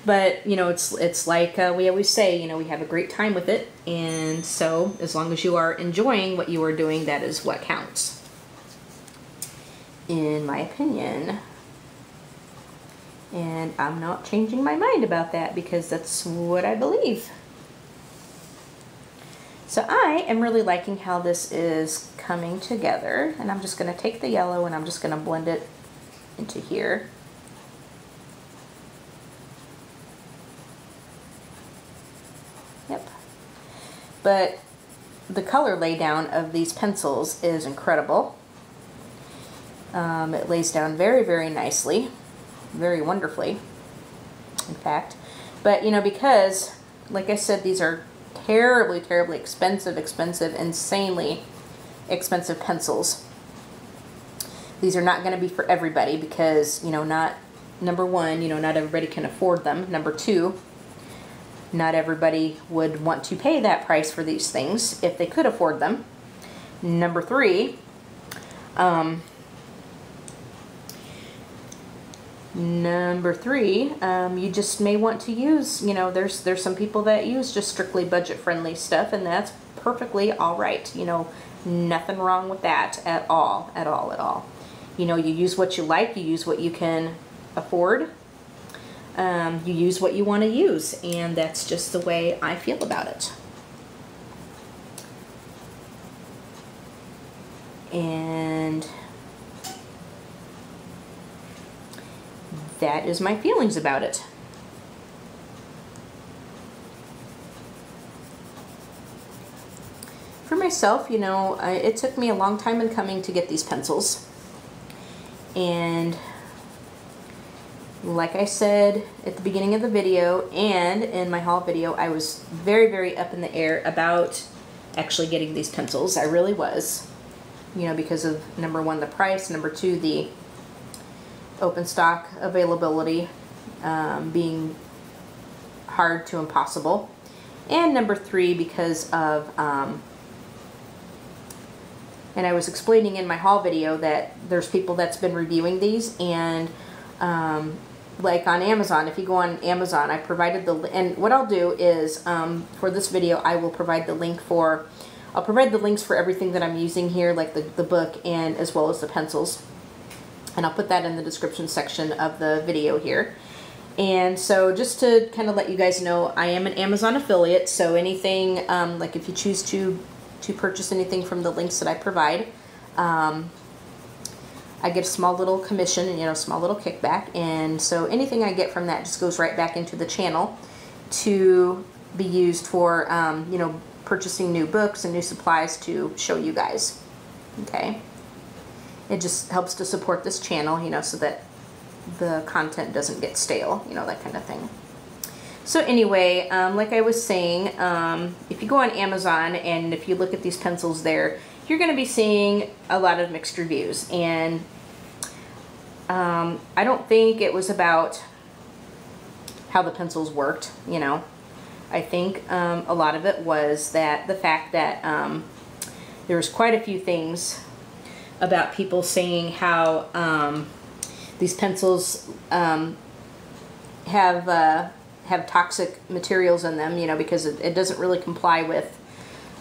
Speaker 1: But, you know, it's like we always say, you know, we have a great time with it. And so, as long as you are enjoying what you are doing, that is what counts, in my opinion. And I'm not changing my mind about that because that's what I believe. So I am really liking how this is coming together, and I'm just going to take the yellow and I'm just going to blend it into here. Yep. But the color laydown of these pencils is incredible. It lays down very nicely, very wonderfully, in fact. But, you know, because, like I said, these are terribly expensive, insanely expensive pencils. These are not going to be for everybody because, you know, number one, you know, not everybody can afford them. Number two, not everybody would want to pay that price for these things if they could afford them. Number three, you just may want to use, you know, there's some people that use just strictly budget-friendly stuff, and that's perfectly all right. You know, nothing wrong with that at all. You know, you use what you like, you use what you can afford. you use what you want to use, and that's just the way I feel about it. And that is my feelings about it. For myself, you know, it took me a long time in coming to get these pencils. And like I said at the beginning of the video and in my haul video, I was very, very up in the air about actually getting these pencils. I really was. You know, because of number one, the price, number two, the open stock availability being hard to impossible, and number three, because of and I was explaining in my haul video that there's people that's been reviewing these, and like on Amazon, if you go on Amazon, I provided the, and what I'll do is for this video I will provide the link for, I'll provide the links for everything that I'm using here, like the book and as well as the pencils, and I'll put that in the description section of the video here. And so just to kind of let you guys know, I am an Amazon affiliate, so anything like if you choose to purchase anything from the links that I provide, I get a small little commission, and you know, small little kickback, and so anything I get from that just goes right back into the channel to be used for you know, purchasing new books and new supplies to show you guys. Okay, it just helps to support this channel, you know, so that the content doesn't get stale, you know, that kind of thing. So anyway, like I was saying, if you go on Amazon and if you look at these pencils there, you're going to be seeing a lot of mixed reviews. And I don't think it was about how the pencils worked, you know. I think a lot of it was that the fact that there was quite a few things about people saying how these pencils have toxic materials in them, you know, because it doesn't really comply with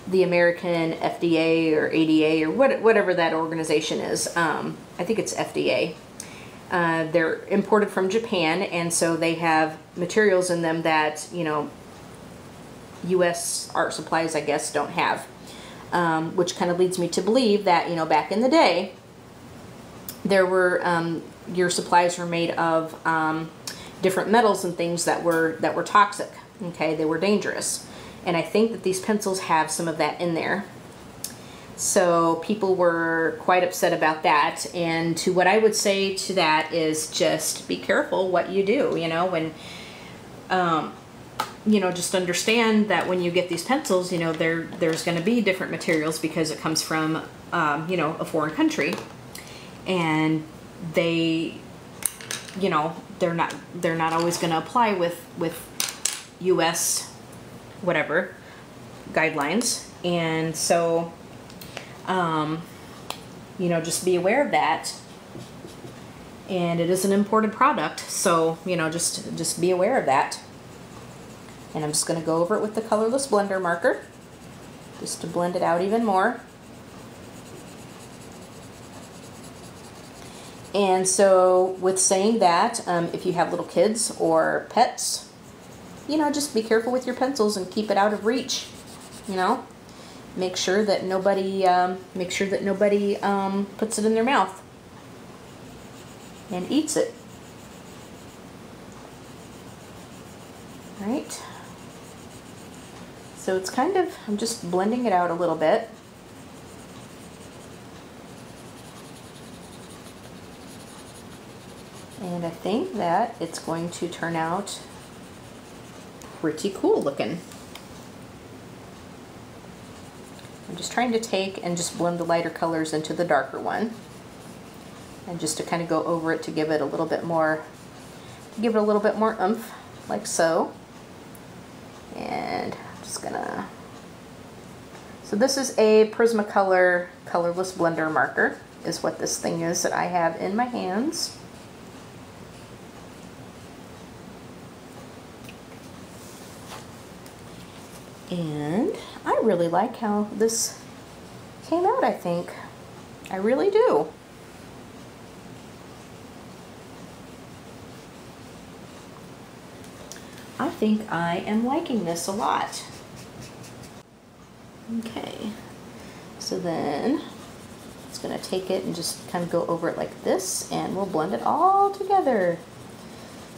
Speaker 1: the American FDA or ADA or whatever that organization is. I think it's FDA. They're imported from Japan, and so they have materials in them that, you know, U.S. art supplies, I guess, don't have. Which kind of leads me to believe that, you know, back in the day, there were, your supplies were made of different metals and things that were toxic. Okay, they were dangerous, and I think that these pencils have some of that in there. So people were quite upset about that, and to what I would say to that is just be careful what you do. You know, when you know, just understand that when you get these pencils, you know, there's going to be different materials because it comes from you know, a foreign country, and they, you know, they're not always going to apply with U.S. whatever guidelines, and so you know, just be aware of that. And it is an imported product, so you know, just be aware of that. And I'm just going to go over it with the colorless blender marker just to blend it out even more. And so with saying that, if you have little kids or pets, you know, just be careful with your pencils and keep it out of reach. You know, make sure that nobody puts it in their mouth and eats it. Right? So it's kind of, I'm just blending it out a little bit. And I think that it's going to turn out pretty cool looking. I'm just trying to take and just blend the lighter colors into the darker one. And just to kind of go over it to give it a little bit more, oomph, like so. And I'm just gonna, so this is a Prismacolor colorless blender marker, is what this thing is that I have in my hands. And I really like how this came out, I think. I really do. think I am liking this a lot. Okay, so then it's going to take it and just kind of go over it like this, and we'll blend it all together.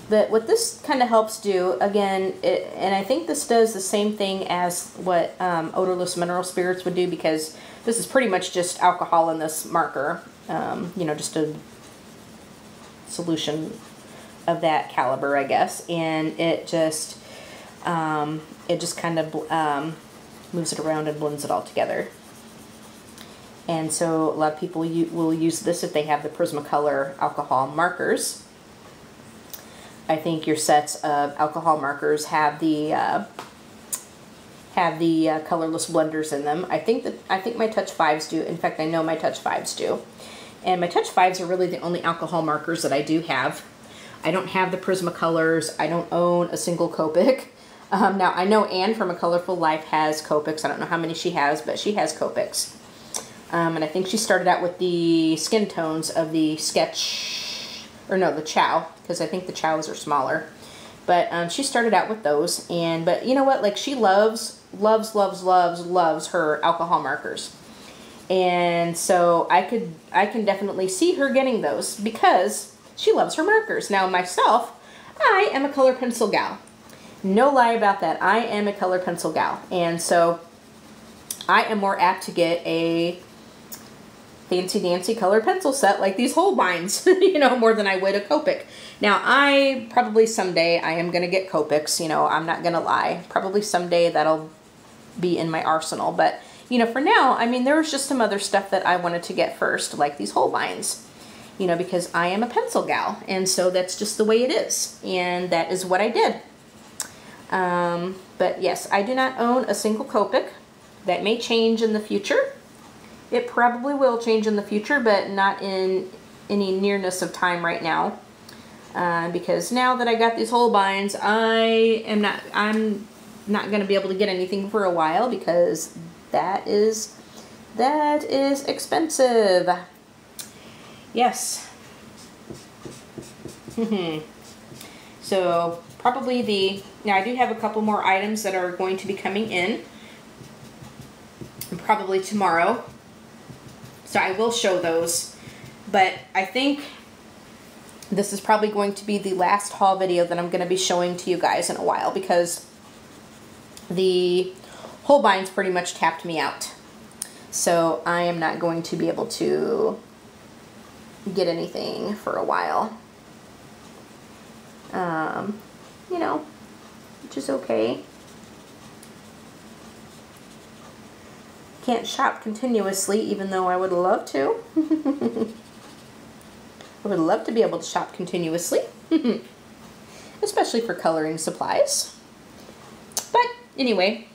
Speaker 1: But what this kind of helps do, again, and I think this does the same thing as what odorless mineral spirits would do, because this is pretty much just alcohol in this marker, you know, just a solution of that caliber, I guess, and it just kind of moves it around and blends it all together. And so a lot of people will use this if they have the Prismacolor alcohol markers. I think your sets of alcohol markers have the colorless blenders in them. I think my Touch 5s do. In fact, I know my Touch 5s do. And my Touch 5s are really the only alcohol markers that I do have. I don't have the Prismacolors. I don't own a single Copic. Now, I know Anne from A Colorful Life has Copics. I don't know how many she has, but she has Copics. And I think she started out with the skin tones of the Sketch, or no, the Chow, because I think the Chows are smaller. But she started out with those, but you know what? Like, she loves her alcohol markers. And so I can definitely see her getting those because she loves her markers. Now, myself, I am a color pencil gal. No lie about that. I am a color pencil gal. And so I am more apt to get a fancy dancy colored pencil set like these Holbeins, you know, more than I would a Copic. Now, I probably someday I am going to get Copics, you know, I'm not going to lie. Probably someday that'll be in my arsenal. But, you know, for now, I mean, there was just some other stuff that I wanted to get first, like these Holbeins, you know, because I am a pencil gal. And so that's just the way it is. And that is what I did. But yes, I do not own a single Copic. That may change in the future. It probably will change in the future, but not in any nearness of time right now. Because now that I got these Holbeins, I'm not going to be able to get anything for a while because that is expensive. Yes. So probably now I do have a couple more items that are going to be coming in. Probably tomorrow. So I will show those. But I think this is probably going to be the last haul video that I'm going to be showing to you guys in a while because the Holbeins pretty much tapped me out. So I am not going to be able to get anything for a while. You know, which is okay. Can't shop continuously, even though I would love to. I would love to be able to shop continuously, especially for coloring supplies. But anyway,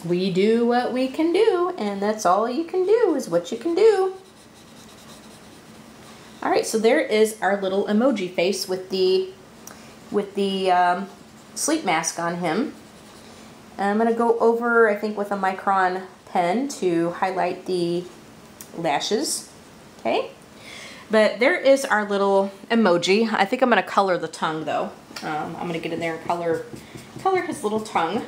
Speaker 1: we do what we can do, and that's all you can do is what you can do. All right, so there is our little emoji face with the sleep mask on him. I'm going to go over, I think, with a micron pen to highlight the lashes. Okay. But there is our little emoji. I think I'm going to color the tongue, though. I'm going to get in there and color his little tongue.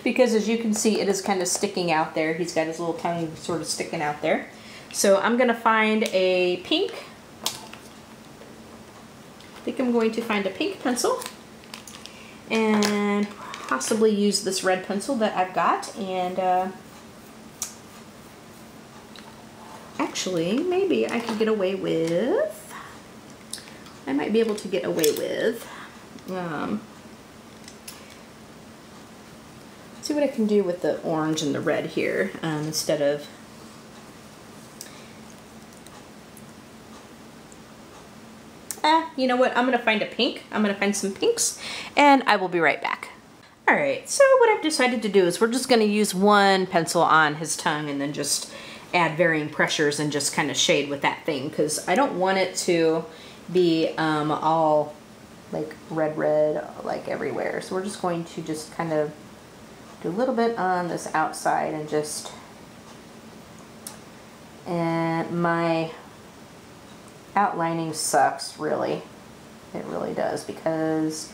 Speaker 1: Because as you can see, it is kind of sticking out there. He's got his little tongue sort of sticking out there. So I'm going to find a pink. I think I'm going to find a pink pencil. And possibly use this red pencil that I've got, and actually maybe I could get away with, I might be able to get away with, see what I can do with the orange and the red here, instead of, you know what, I'm going to find a pink. I'm going to find some pinks, and I will be right back. Alright, so what I've decided to do is we're just going to use one pencil on his tongue and then just add varying pressures and just kind of shade with that thing, because I don't want it to be all like red like everywhere. So we're just going to just kind of do a little bit on this outside and just, and my outlining sucks, really. It really does, because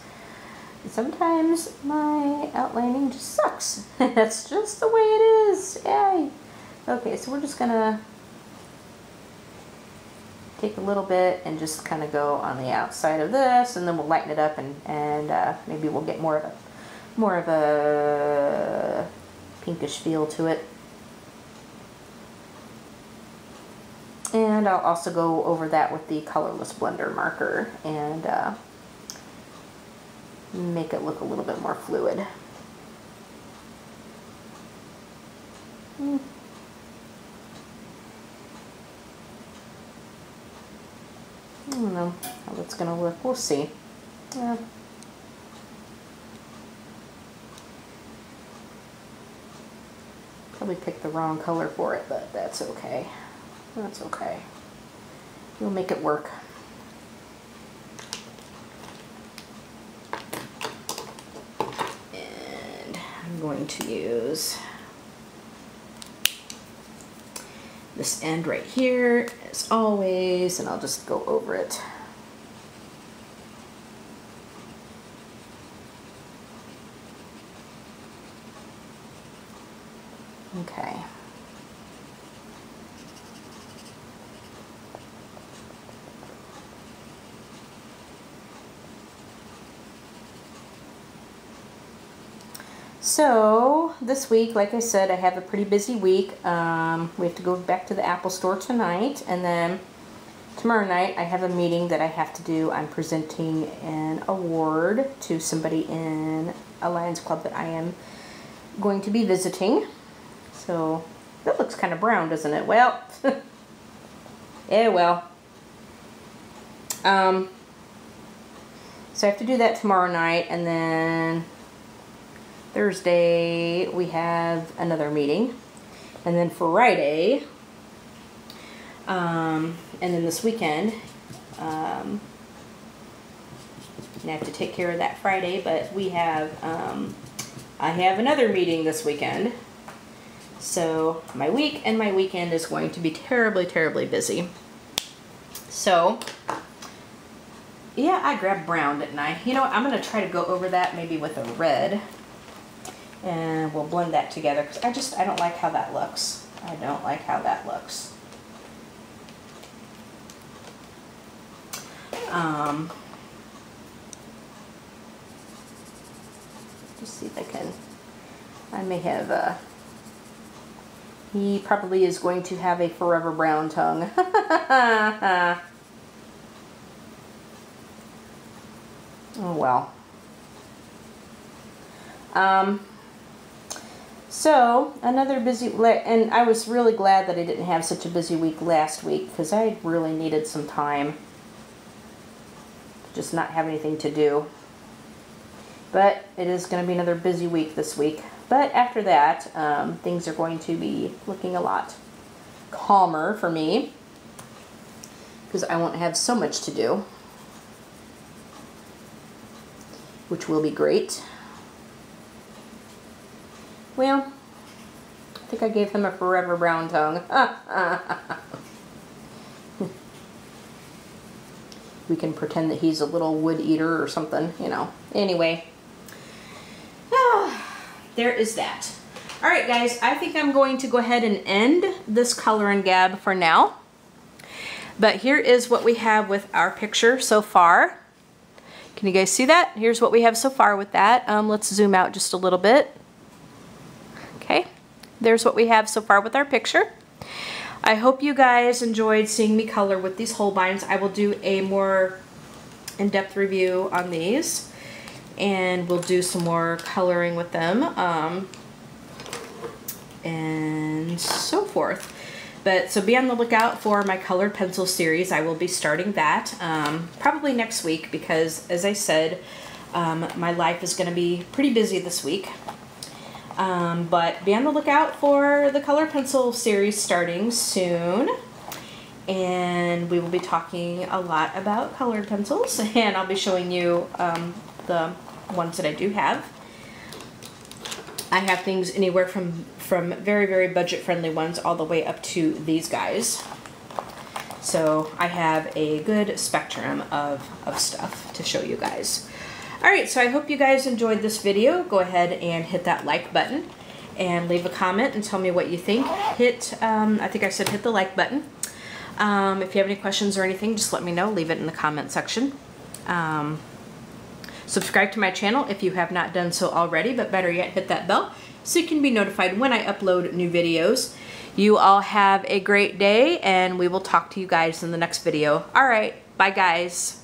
Speaker 1: sometimes my outlining just sucks. That's just the way it is. Yay! Okay, so we're just gonna take a little bit and just kind of go on the outside of this, and then we'll lighten it up, and maybe we'll get more of a pinkish feel to it. And I'll also go over that with the Colorless blender marker and make it look a little bit more fluid. I don't know how that's going to look. We'll see. Probably picked the wrong color for it, but that's okay. That's okay. We'll make it work. And I'm going to use this end right here, as always, and I'll just go over it. Okay. So this week, like I said, I have a pretty busy week. We have to go back to the Apple store tonight, and then tomorrow night I have a meeting that I have to do. I'm presenting an award to somebody in a Lions Club that I am going to be visiting. So that looks kind of brown, doesn't it? Well, yeah, well. So I have to do that tomorrow night, and then Thursday we have another meeting, and then Friday, and then this weekend, I have to take care of that Friday, but we have, I have another meeting this weekend, so my week and my weekend is going to be terribly, terribly busy. So, yeah, I grabbed brown, didn't I? You know what, I'm going to try to go over that maybe with a red. And we'll blend that together, because I don't like how that looks. I don't like how that looks. Just see if I can. I may have. He probably is going to have a forever brown tongue. Oh well. So, another busy, and I was really glad that I didn't have such a busy week last week, because I really needed some time to just not have anything to do. But it is going to be another busy week this week. But after that, things are going to be looking a lot calmer for me, because I won't have so much to do, which will be great. Well, I think I gave him a forever brown tongue. We can pretend that he's a little wood eater or something, you know. Anyway, there is that. All right, guys, I think I'm going to go ahead and end this Color and Gab for now. But here is what we have with our picture so far. Can you guys see that? Here's what we have so far with that. Let's zoom out just a little bit. Okay, there's what we have so far with our picture. I hope you guys enjoyed seeing me color with these Holbeins. I will do a more in-depth review on these, and we'll do some more coloring with them, and so forth. But so be on the lookout for my colored pencil series. I will be starting that probably next week, because as I said, my life is going to be pretty busy this week. But be on the lookout for the color pencil series starting soon, and we will be talking a lot about colored pencils, and I'll be showing you the ones that I do have. I have things anywhere from very, very budget friendly ones all the way up to these guys. So I have a good spectrum of stuff to show you guys. All right, so I hope you guys enjoyed this video. Go ahead and hit that like button and leave a comment and tell me what you think. Hit, I think I said hit the like button. If you have any questions or anything, just let me know. Leave it in the comment section. Subscribe to my channel if you have not done so already, but better yet, hit that bell so you can be notified when I upload new videos. You all have a great day, and we will talk to you guys in the next video. All right, bye guys.